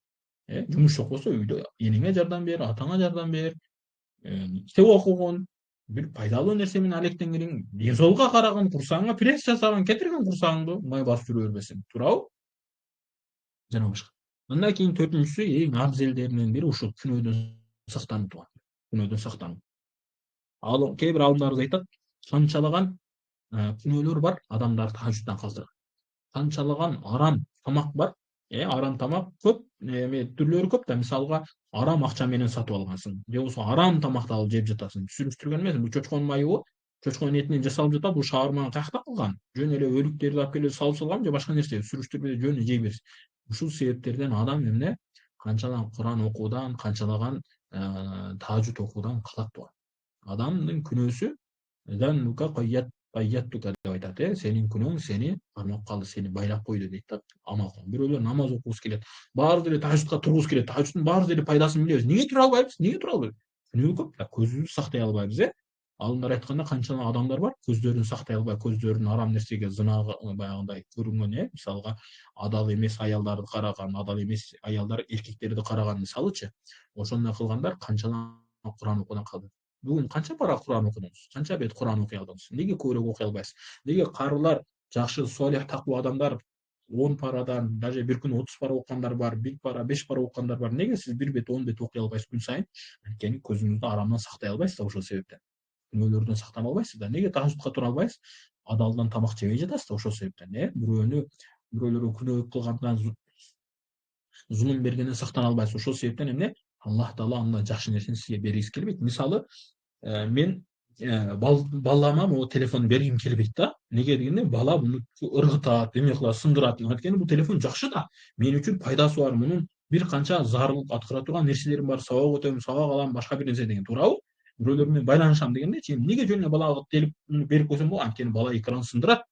Жумуш жок болсо үйдө энеңе жардам бер, атаңа жардам бер. китеп окугун, бир пайдалуу нерсе менен алектенгениң, деңсоолукка караган курсагыңа пресс жасаган, кетирген курсагыңды май басып жүрө бербесең, туурабы? Жана башка. Андан кийин төртүнчүсү эң абзелдеринен бири ушул күнөөдөн сактануу тууган. Күнөөдөн сактануу. Ал кээ бир алымдарыбыз айтат, канчалаган күнөөлөр бар адамдарды тажуттан калтырган. Канчалаган арам тамак бар. Арам тамак көп, эме түрлөрү көп да. Мисалга, арам акча менен сатып алгансың. Же болбосо арам тамакты алып жеп жатасың. Сүрүштүргөн эмес, бул чочконун майыбы, чочконун этинен жасалып жатат, бул шаурманы каякта кылган? Жөн эле өлүктөрдү алып келип салып салган же башка нерсе сүрүштүрбөй жөн эле жей берсин. Ушул себептерден адам эмне канчалаган Куран окуудан, канчалаган тажут окуудан калат тууган. Адамдын күнөөсү Zannuka qayyattuka деп айтат. Сенин күнөөң сени кармап калды, сени байлап койду дейт да. Амал кыл. Бирөөлөр намаз окугусу келет. Баарыбыз деле тажутка тургубуз келет. Тажуттун баарыбыз деле пайдасын билебиз. Неге тура албайбыз? Неге тура албайбыз? Күнөө көп да, көзүбүздү сактай албайбыз, Алымдар айтканда канчалык адамдар бар, көздөрүн сактай албай, көздөрүн арам нерсеге, зынага баягындай көрүнгөн, мисалга адал эмес аялдарды караган, адал эмес аялдар эркектерди караган мисалычы. Ошондой кылгандар канчалык Куран окуудан калды. Бүгүн канча пара Куран окудуңуз? Канча бет Куран окуй алдыңыз? Неге көбүрөөк окуй албайсыз? Неге карылар, жакшы, солих, такуу адамдар 10 парадан, даже бир күнү 30 пара окугандар бар, 1 пара, 5 пара окугандар бар. Неге сиз 1 бет, 10 бет окуй албайсыз күн сайын? Анткени көзүңүздү арамдан сактай албайсыз да, ошол себептен. Күнөөлөрдөн сактана албайсыз да. Неге тажутка тура албайсыз? Адалдан тамак жебей жатасыз да, ошол себептен, бирөөлөргө күнөө кылгандан, зулум бергенден сактана албайсыз. Ошол себептен эмне? Аллах Таала андан жакшы нерсени сизге бергиси келбейт. Мисалы, мен балама могу телефон бергим келбейт да. Неге дегенде, бала муну ыргытат, эме кылат, сындырат. Анткени бул телефон жакшы да. Мен үчүн пайдасы бар. Мунун бир канча зарылып аткара турган нерселерим бар. Сабак өтөм, сабак алам, башка бир нерсе деген, туурабы? Бирөөлөр менен байланышам дегендечи. Неге жөн эле балага телефон берип койсом болот? Анткени бала экран сындырат.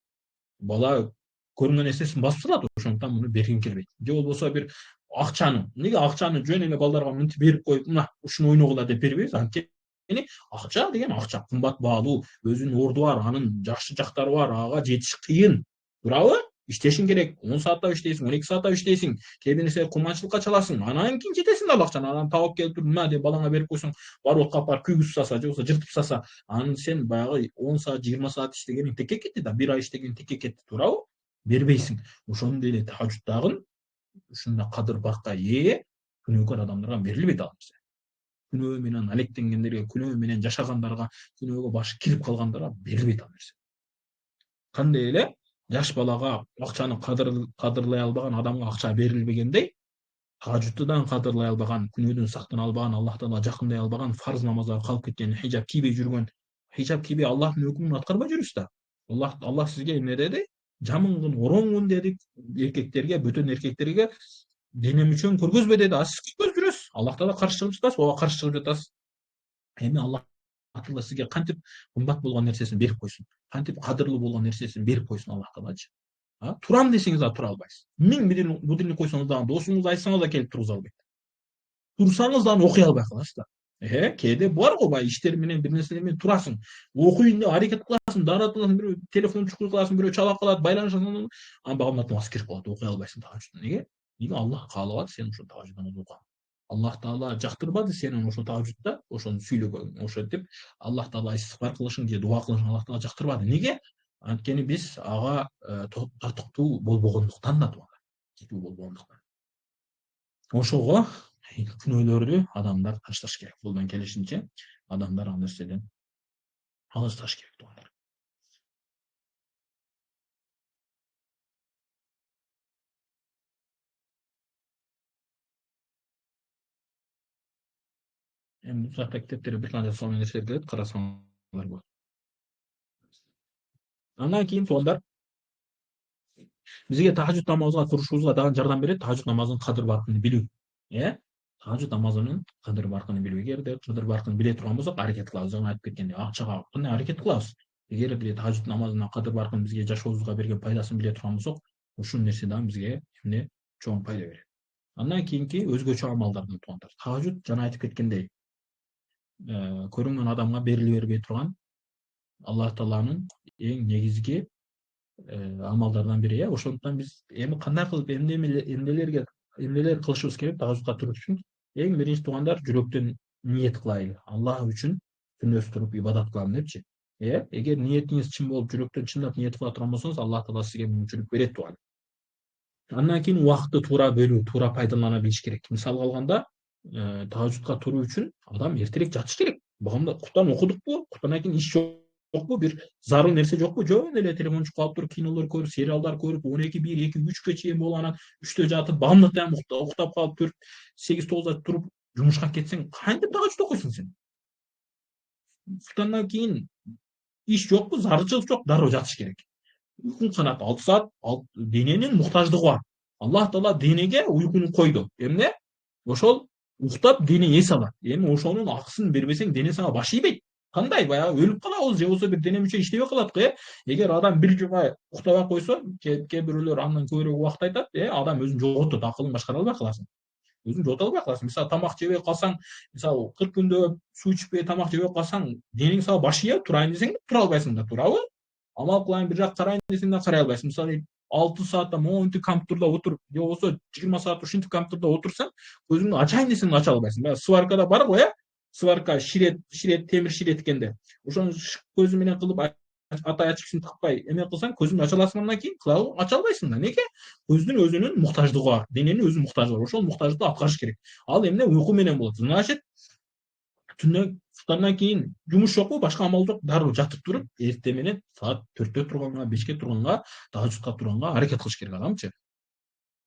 Бала көрүнгөн нерсесин басып салат. Ошондуктан муну бергим келбейт. Же болбосо бир акчаны, неге акчаны жөн эле балдарга мынтип берип коюп, мына ушуну ойногула деп бербейбиз? Анткени акча деген акча кымбат баалуу, өзүнүн орду бар, анын жакшы жактары бар, ага жетиш кыйын. Туурабы? Иштешиң керек. 10 сааттап иштейсиң, 12 сааттап иштейсиң, кээ бир нерсе курманчылыкка чаласың. Анан кийин жетесиң да ал акчаны. Анан таап келип туруп, мына деп балаңа берип койсоң, барып отко алып күйгүзүп салса, же болбосо жыртып салса, анан сен баягы 10 саат, 20 саат иштегениң текке кетти да, 1 ай иштеген текке кетти, туурабы? Бербейсиң. Ошондой эле тажут дагы ушундай кадыр баркка ээ күнөөкөр адамдарга берилбейт ал нерсе. Күнөө менен алектенгендерге, күнөө менен жашагандарга, күнөөгө башы кирип калгандарга берилбейт ал нерсе. Кандай эле жаш балага акчаны кадырлай албаган адамга акча берилбегендей, тажуттудан кадырлай албаган, күнөөдөн сактана албаган, Аллах Таалага жакындай албаган, фарз намаздарды калып кеткен, хижаб кийбей жүргөн, хижаб кийбей Аллахтын өкүмүн аткарбай жүрүбүз да. Аллах сизге эмне деди? Жамынгын, ороңгун дедик эркектерге, бөтөн эркектерге дене мүчөң көргөзбө деди. А сиз көргөзүп жүрөсүз. Аллах Таала каршы чыгып жатасыз, ооба каршы чыгып жатасыз. Эми Аллах Таала сизге кантип кымбат болгон нерсесин берип койсун, кантип кадырлуу болгон нерсесин берип койсун Аллах Таалачы. Турам десеңиз да тура албайсыз. 1000 будильник койсоңуз дагы, досуңузга айтсаңыз да келип тургуза албайт. Турсаңыз дагы окуй албай каласыз да. Кээде бар го баягы иштер менен бир нерселер менен турасың. Окуйюн деп аракет кыласың, даратып аласың, бирөө телефон чукуй кыласың, бирөө чала калат, байланышасың, анан багымдат намаз кирип калат, окуй албайсың тажутту. Неге? Аллах каалабады сен ошо тажут намаз окуган. Аллах Таала жактырбады сенин ошо тажутта, ошону сүйлөгөн, ошентип Аллах Таала истигфар кылышың же дуа кылышың Аллах Таала жактырбады. Неге? Анткени биз ага тартыктуу болбогондуктан да тууган. Тартыктуу болбогондуктан. Ошого күнөөлөрдү адамдар ташташ керек. Колдон келишинче адамдар ал нерседен алысташ керек туугандар. Эми бул жакта китептерде бир канча сонун нерселер келет, карасаңар болот. Андан кийин туугандар, бизге тахажжуд намазга турушубузга дагы жардам берет тахажжуд намазынын кадыр баркын билүү. Тахажжуд намазынын кадыр баркын билүү. Эгерде кадыр баркын биле турган болсок, аракет кылабыз. Жана айтып кеткендей, акчага кандай аракет кылабыз? Эгер бир тахажжуд намазынын кадыр баркын бизге жашообузга берген пайдасын биле турган болсок, ушул нерсе дагы бизге эмне чоң пайда берет. Андан кийинки өзгөчө амалдардан туугандар. Тахажжуд жана айтып кеткендей, көрүнгөн адамга бериле бербей турган Аллах Тааланын эң негизги амалдардан бири. Ошондуктан биз эми кандай кылып эмнелер кылышыбыз керек тахажжудка туруш үчүн? Эң биринчи туугандар, жүрөктөн ниет кылайлы. Аллах үчүн түндөс туруп ибадат кылам депчи. Эгер ниетиңиз чын болуп, жүрөктөн чындап ниет кыла турган болсоңуз, Аллах Таала сизге мүмкүнчүлүк берет тууган. Андан кийин убакытты туура бөлүү, туура пайдалана билиш керек. Мисалга алганда, тажудка туруу үчүн адам эртерээк жатыш керек. Багамда Кур'ан окудукпу? Кур'андан кийин иш жокпу? Бир зарыл нерсе жокпу? Жөн эле телефон чукалып туруп, кинолор көрүп, сериалдар көрүп, 12, 1, 2, 3кө чейин болуп, анан 3тө жатып, бамдык тайм уктап калып, 4, 8, 9да туруп жумушка кетсең, кантип тажуд окуйсуң сен? Андан кийин иш жокпу? Зарылчылык жок, дароо жатыш керек. Уйкун канат 6 саат, дененин муктаждыгы бар. Аллах Таала денеге уйкуну койду. Эмне? Ошол уктап дене эс алат. Эми ошонун акысын бербесең, дене сага баш ийбейт. Кандай баягы өлүп калабыз же болбосо бир дене мүчө иштебей калат го. Эгер адам бир жума уктабай койсо, кээ бирөөлөр андан көбүрөөк убакыт айтат, адам өзүн жоготот, акылын башкара албай каласың. Өзүң жогото албай каласың. Мисалы тамак жебей калсаң, мисалы 40 күндө суу ичпей тамак жебей калсаң, денең сага баш ийет, турайын десең тура албайсың да, туурабы? Амал кылайын бир жак карайын десең да карай албайсың. Мисалы 6 саатта моинтип компьютерде отуруп, же болбосо 20 саат ушинтип компьютерде отурсаң, көзүңдү ачайын десең да ача албайсың. Баягы сваркада бар го, сварка ширет, темир ширеткенде. Ошону көзү менен кылып атай ачкычын такпай эме кылсаң, көзүңдү ача аласың, андан кийин ача албайсың да. Неге? Көздүн өзүнүн муктаждыгы бар. Дененин өзүнүн муктажы бар. Ошол муктаждыкты аткарыш керек. Ал эмне? Уйку менен болот. Значит, түндөң ушундан кийин жумуш жокпу, башка амал жок, дароо жатып туруп, эртең менен саат 4тө турганга, 5ке турганга, тажудка турганга аракет кылыш керек адамчы.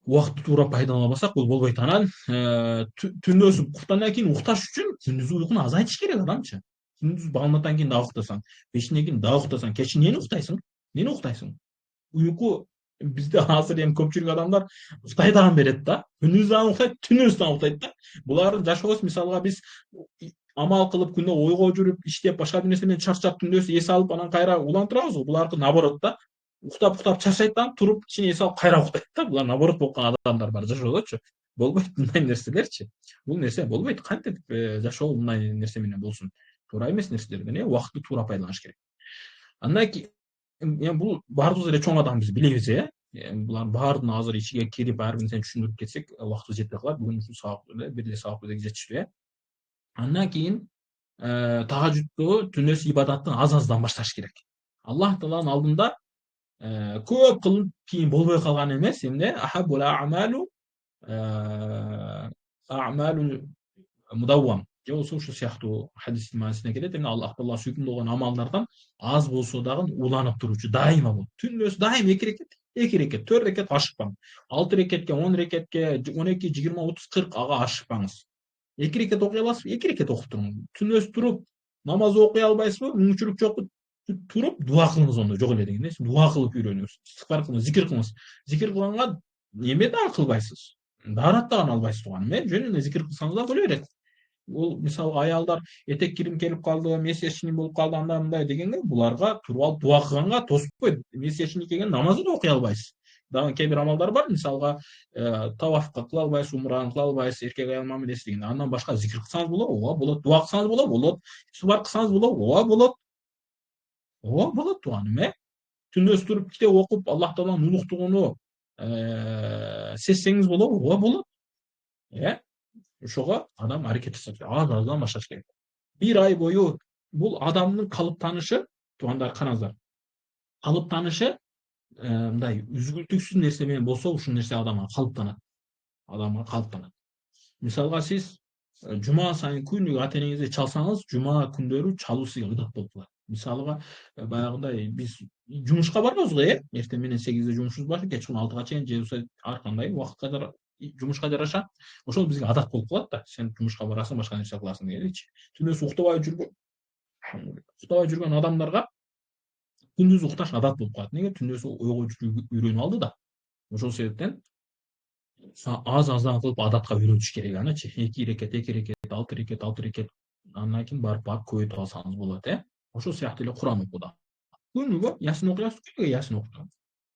Убакытты туура пайдалана албасак, бул болбойт. Анан түндөсү уктагандан кийин укташ үчүн күндүзгү уйкуну азайтыш керек адамчы. Күндүз баамдатан кийин дагы уктасаң, бешинден кийин дагы уктасаң, кечээ эмнени уктайсың? Эмнени уктайсың? Уйку бизде азыр эми көпчүлүк адамдар уктай дагы берет да. Күндүз дагы уктайт, түндөсү дагы уктайт да. Булардын жашообуз мисалга биз амал кылып күндө ойго жүрүп, иштеп, башка бир нерсе менен чарчап, түндөсү эс алып, анан кайра уланып турабызбы? Булардыкы наоборот да. Уктап чарчайт да, туруп кичине эс алып кайра уктайт да. Булар наоборот болуп калган адамдар бар жашоодочу. Болбойт мындай нерселерчи. Бул нерсе болбойт. Кантип жашоо мындай нерсе менен болсун? Туура эмес нерселерден, убакытты туура пайдаланыш керек. Андан кийин эми бул баарыбыз эле чоң адам биз билебиз, булардын баардыгын азыр ичиге кирип, баары бир нерсени түшүндүрүп кетсек, убактыбыз жетпей калат. Бүгүн ушул сабак эле бир эле сабак бизге жетиштүү. Андан кийин тахажжудду, түндөс ибадатты аз-аздан башташ керек. Аллах Тааланын алдында көп кылып кийин болбой калган эмес, эмне? Ахаббул а'малу а'малул мудаввам. Же болбосо ушул сыяктуу хадистин маанисине келет. Эмне Аллах Таала сүйкүмдүү болгон амалдардан аз болсо дагы уланып туруучу, дайыма болот. Түндөсү дайыма 2 рекет, 4 рекет ашыкпаң. 6 рекетке, 10 рекетке, 12, 20, 30, 40 ага ашыкпаңыз. 2 рекет окуй аласызбы? 2 рекет окуп туруңуз. Түндөсү туруп намаз окуй албайсызбы? Мүмкүнчүлүк жокпу? Туруп дуа кылыңыз, ондо жок эле деген эмес. Дуа кылып үйрөнүңүз. Истигфар кылыңыз, зикир кылыңыз. Зикир кылганга эме дагы кылбайсыз. Даарат дагы албайсыз тууганым, жөн эле зикир кылсаңыз да боло берет. Бул мисалга аялдар этек кирим келип калды, месячный болуп калды, андай мындай дегенге, буларга туруп алып дуа кылганга тосуп койт. Месячный келген намазды да окуй албайсыз. Дагы кээ бир амалдар бар, мисалга тавафка кыла албайсыз, умраны кыла албайсыз, эркек аял мамилеси деген. Андан башка зикир кылсаңыз болобу? Ооба болот. Дуа кылсаңыз болобу? Болот. Истигфар кылсаңыз болобу? Ооба болот. Ооба болот тууганым, Түндөсү туруп китеп окуп, Аллах Тааланын улуктугуну сезсеңиз болобу? Ооба болот. Ошого адам аракет жасаш керек. Аз-аздан башташ керек. Бир ай бою бул адамдын калыптанышы, туугандар, караңыздар. Калыптанышы мындай үзгүлтүксүз нерсе менен болсо, ушул нерсе адамга калыптанат. Мисалга сиз жума сайын күнүгө ата энеңизди чалсаңыз, жума күндөрү чалуу сизге ыдат болуп калат. Мисалга баягындай биз жумушка барбыз го, эртең менен 8де жумушубуз бар, кечкурун 6га чейин же болбосо ар кандай убакытка жумушка жараша. Ошол бизге адат болуп калат да. Сен жумушка барасың, башка нерсе кыласың дегендейчи. Түндөсү уктабай жүргөн адамдарга күндүз укташ адат болуп калат. Неге? Түндөсү ойго жүрүүгө үйрөнүп алды да. Ошол себептен аз-аздан кылып адатка үйрөтүш керек анычы. 2 рекет, 6 рекет, 6 рекет. Андан кийин барып көбөйтүп алсаңыз болот, Ошол сыяктуу эле Куран окууда. Күнүгө Ясин окуясыз, күнүгө Ясин окуйсуз.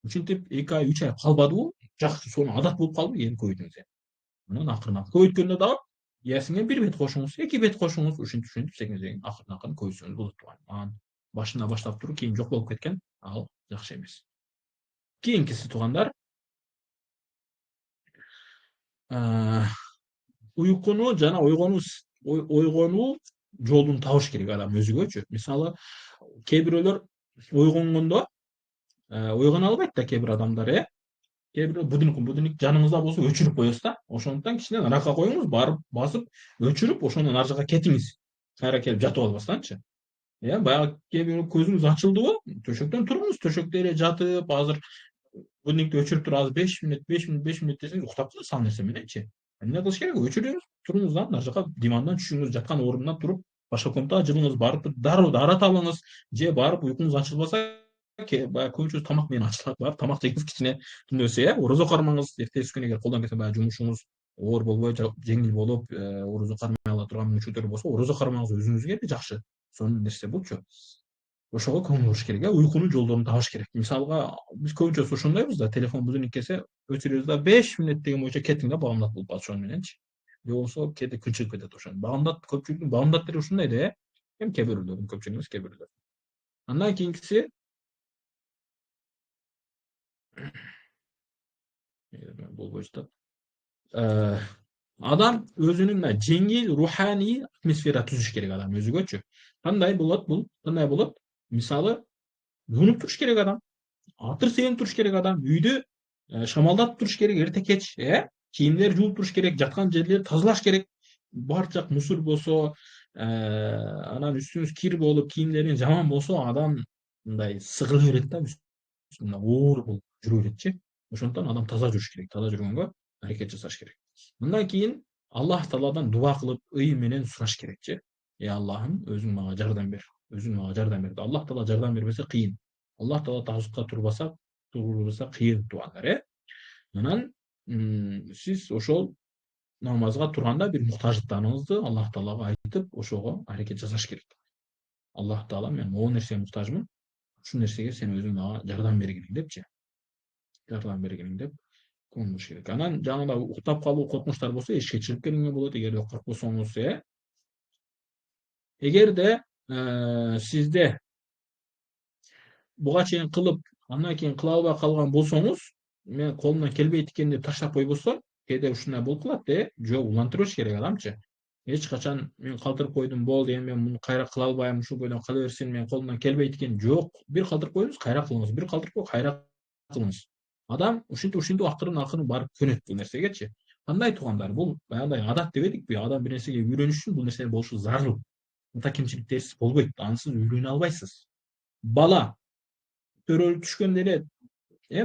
Ушинтип 2 ай, 3 ай калбадыбы? Жакшы, сону адат болуп калдыбы? Эми көбөйтүңүз. Анан акырын көбөйткөндө дагы Ясинге 1 бет кошуңуз, 2 бет кошуңуз, ушинтип секинден акырын көбөйтсөңүз болот тууганым. Анан башында баштап туруп кийин жок болуп кеткен, ал жакшы эмес. Кийинкиси туугандар, уйкуну жана ойгонуу ойгонуу жолун табыш керек адам өзүгөчү. Мисалы, кээ бирөөлөр ойгонгондо ойгоно албайт да кээ бир адамдар, кээ бирөө будильник жаныңызда болсо өчүрүп коесуз да. Ошондуктан кичине наракка коюңуз, барып басып өчүрүп, ошондон ары жака кетиңиз. Кайра келип жатып албастанчы. Баягы кээ бирөө көзүңүз ачылдыбы, төшөктөн туруңуз, төшөктө эле жатып, азыр будильникти өчүрүп туруп, азыр 5 мүнөт, 5 мүнөт, 5 мүнөт десеңиз уктап каласыз ал нерсе мененчи. Эмне кылыш керек? Өчүрүңүз, туруңуз да, ары жака дивандан түшүңүз, жаткан ордунан туруп, башка комнатага жылыңыз, барып дароо даарат алыңыз, же барып уйкуңуз ачылбаса, баягы көбүнчө тамак менен ачылат, барып тамак жеңиз кичине түндөсү, орозо кармаңыз, эртеси күнү эгер колдон келсе баягы жумушуңуз оор болбой, жеңил болуп, орозо кармай ала турган мүнөчөтөр болсо, орозо кармаңыз, өзүңүзгө эле жакшы. Сонун нерсе булчу. Ошого көңүл буруш керек, уйкунун жолдорун табыш керек. Мисалга, биз көбүнчөсү ошондойбуз да, телефон будильник келсе, өчүрөбүз да 5 мүнөт деген боюнча кеттиң да, багамдат болуп калат ошону мененчи. Же болбосо кээде күн чыгып кетет ошону. Багамдат, көпчүлүктүн багамдаттары ушундай да, эми кээ бирөөлөрдүн, көпчүлүк эмес, кээ бирөөлөр. Андан кийинкиси болбойт да. Адам өзүнүн мына жеңил руханий атмосфера түзүш керек адам өзүгөчү. Кандай болот бул? Кандай болот? Мисалы, жуунуп туруш керек адам. Атыр сеен туруш керек адам. Үйдү шамалдатып туруш керек эрте кеч, кийимдер жууп туруш керек, жаткан жерлерди тазалаш керек. Бар жак мусор болсо, анан үстүңүз кир болуп, кийимдериңиз жаман болсо, адам мындай сыгыла берет да, мындай оор болуп жүрө беретчи. Ошондуктан адам таза жүрүш керек. Таза жүргөнгө аракет жасаш керек. Мындан кийин Аллах Тааладан дуба кылып, ыйым менен сураш керекчи. Аллахым, өзүң мага жардам бер. Өзүң мага жардам бер. Аллах Таала жардам бербесе кыйын. Аллах Таала тажутка турбаса кыйын туугандар, Анан сиз ошол намазга турганда бир муктаждыктарыңызды Аллах Таалага айтып, ошого аракет жасаш керек. Аллах Таала, мен могу нерсеге муктажмын. Ушул нерсеге сен өзүң мага жардам бергиниң депчи. Жардам бергиниң деп көңүл буруш керек. Анан жанагындай уктап калуу коркунучтар болсо эшикке чыгып келиңер болот, эгерде коркпосоңуз, Эгерде сизде буга чейин кылып, андан кийин кыла албай калган болсоңуз, мен колумдан келбейт экен деп таштап койбостон, кээде ушундай болуп калат жок, улантыра бериш керек адамчы. Эч качан мен калтырып койдум, болду, эми мен муну кайра кыла албайм, ушул бойдон кала берсин, мен колумдан келбейт экен. Жок, бир калтырып коюңуз, кайра кылыңыз, бир калтырып коюп, кайра кылыңыз. Адам ушинтип акырын барып көнөт бул нерсегечи. Кандай туугандар, бул баягындай адат дебедикпи? Адам бир нерсеге үйрөнүш үчүн бул нерсе болушу зарыл. Ата кемчиликтерсиз болбойт, ансыз үйрөнө албайсыз. Бала төрөлүп түшкөндө эле,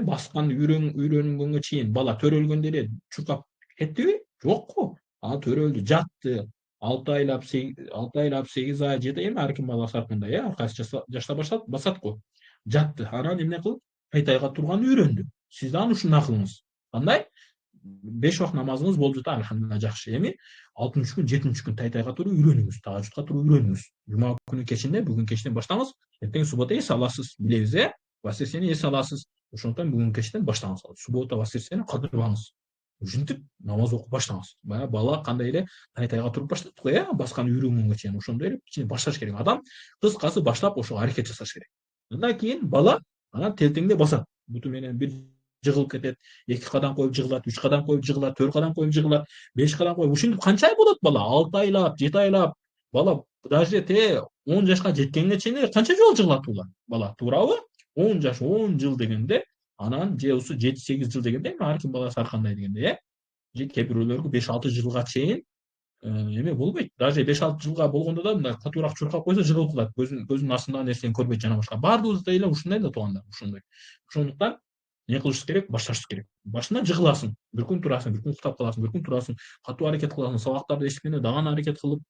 баскан үйрөнгөнгө чейин бала төрөлгөндө эле чуркап кеттиби? Жокку. Ал төрөлдү, жатты. 6 айлап, 8 ай, 7 ай, эми ар ким баласы ар кандай, ар кайсы жашта басат го. Жатты. Анан эмне кылып? Тайтайга турганды үйрөндү. Сиз да аны ушундай кылыңыз. Кандай? 5 убакыт намазыңыз болуп жатат, альхамдулилlah, жакшы. Эми 6-нчы күн, 7-нчы күн тайтайга туруп үйрөнүңүз, тажутка туруп үйрөнүңүз. Жума күнү кечинде, бүгүн кечтен баштаңыз. Эртең суббота эс аласыз, билебиз, Воскресенье эс аласыз. Ошондуктан бүгүн кечтен баштаңыз. Суббота, воскресенье калтырбаңыз. Ушинтип намаз окуп баштаңыз. Баягы бала кандай эле тайтайга туруп баштайт го, баскан үйрөнгөнгө чейин. Ошондой эле кичине башташ керек. Адам кыскасы баштап ошого аракет жасаш керек. Андан кийин бала анан телтеңде басат. Буту менен бир жыгылып кетет, 2 кадам коюп жыгылат, 3 кадам коюп жыгылат, 4 кадам коюп жыгылат, 5 кадам коюп. Ушинтип канча ай болот бала? 6 айлап, 7 айлап. Бала даже 10 жашка жеткенге чейин канча жолу жыгылат бала, туурабы? 10 жаш, 10 жыл дегенде, анан же болбосо 7-8 жыл дегенде, ар ким баласы ар кандай дегенде, же кээ бирөөлөргө 5-6 жылга чейин эме болбойт. Даже 5-6 жылга болгондо да мындай катуураак чуркап койсо жыгылып калат. Көзүнүн астындагы нерсени көрбөйт жана башка. Баардыгыбызда эле ушундай да туугандар, ушундай. Ошондуктан эмне кылыш керек? Башташ керек. Башында жыгыласың, бир күн турасың, бир күн уктап каласың, бир күн турасың, катуу аракет кыласың, сабактарды эшиткенде дагы аракет кылып,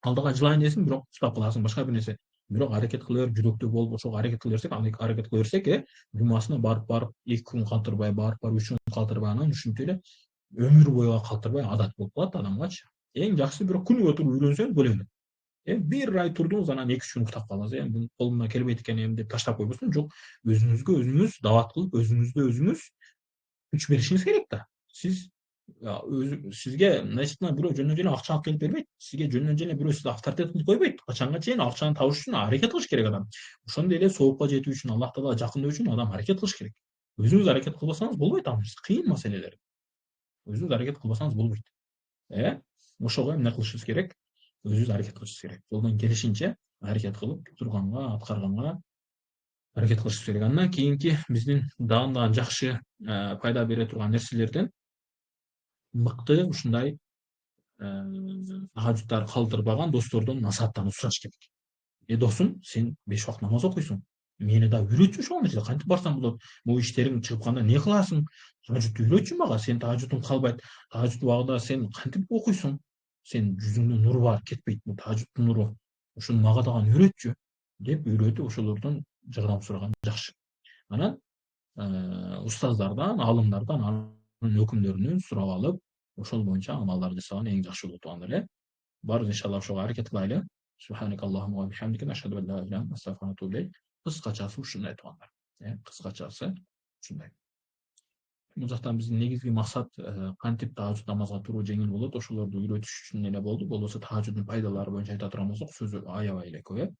алдыга жылайын десең, бирок уктап каласың, башка бир нерсе. Бирок аракет кыла бер, жүрөктүү болуп, ошого аракет кыла берсек, аракет кыла берсек, жумасына барып 2 күн калтырбай, барып 3 күн калтырбай, анан ушинтип эле өмүр бою калтырбай адат болуп калат адамгачы. Эң жакшысы бирок күнүгө туруп үйрөнсөңүз боло эми. Бир ай турдуңуз, анан 2-3 күн уктап калдыңыз. Бул колумдан келбейт экен деп таштап койбостон, жок, өзүңүзгө өзүңүз дават кылып, өзүңүздө өзүңүз күч беришиңиз керек да. Сиз сизге мындайча бирөө жөндөн эле акча алып келип бербейт. Сизге жөндөн эле бирөө сизди авторитет кылып койбойт. Качанга чейин акчаны табыш үчүн аракет кылыш керек адам. Ошондой эле соопко жетүү үчүн, Аллах Таалага жакындоо үчүн адам аракет кылыш керек. Өзүңүз аракет кылбасаңыз болбойт ал нерсе. Кыйын маселелер. Өзүңүз аракет кылбасаңыз болбойт. Ошого эмне кылышыбыз керек? өзүбүз аракет кылышыбыз керек. Колдон келишинче аракет кылып турганга, аткарганга аракет кылышыбыз керек. Андан кийинки биздин даандан жакшы пайда бере турган нерселерден мыкты ушундай тахажжуттарды калтырбаган достордон насааттанып сураш керек. Досум, сен 5 убакыт намаз окуйсуң. Мени да үйрөтчү ошол нерсе. Кантип барсам болот? Могу иштериң чыгып калганда эмне кыласың? Тахажжудду үйрөтчү мага. Сен тахажжудуң калбайт. Тахажжуд убагында сен кантип окуйсуң? Сен жүзүңдө нур бар, кетпейт бул тахажжуддун нуру. Ушуну мага дагы үйрөтчү деп үйрөтүп ошолордон жардам сураган жакшы. Анан устаздардан, аалымдардан анын өкүмдөрүнөн сурап алып, ошол боюнча амалдар жасаган эң жакшы болот туугандар, баарыбыз иншалла ошого аракет кылайлы. Субханакаллахумма ва бихамдика нашхаду ан ла иляха илля анта астагфирука ва атубу илейк. Кыскачасы ушундай туугандар. Кыскачасы ушундай. Бул жактан биздин негизги максат кантип тахажжуд намазга туруу жеңил болот, ошолорду үйрөтүш үчүн эле болду. Болбосо тахажжуддун пайдалары боюнча айта турган болсок, сөзү аябай эле көп.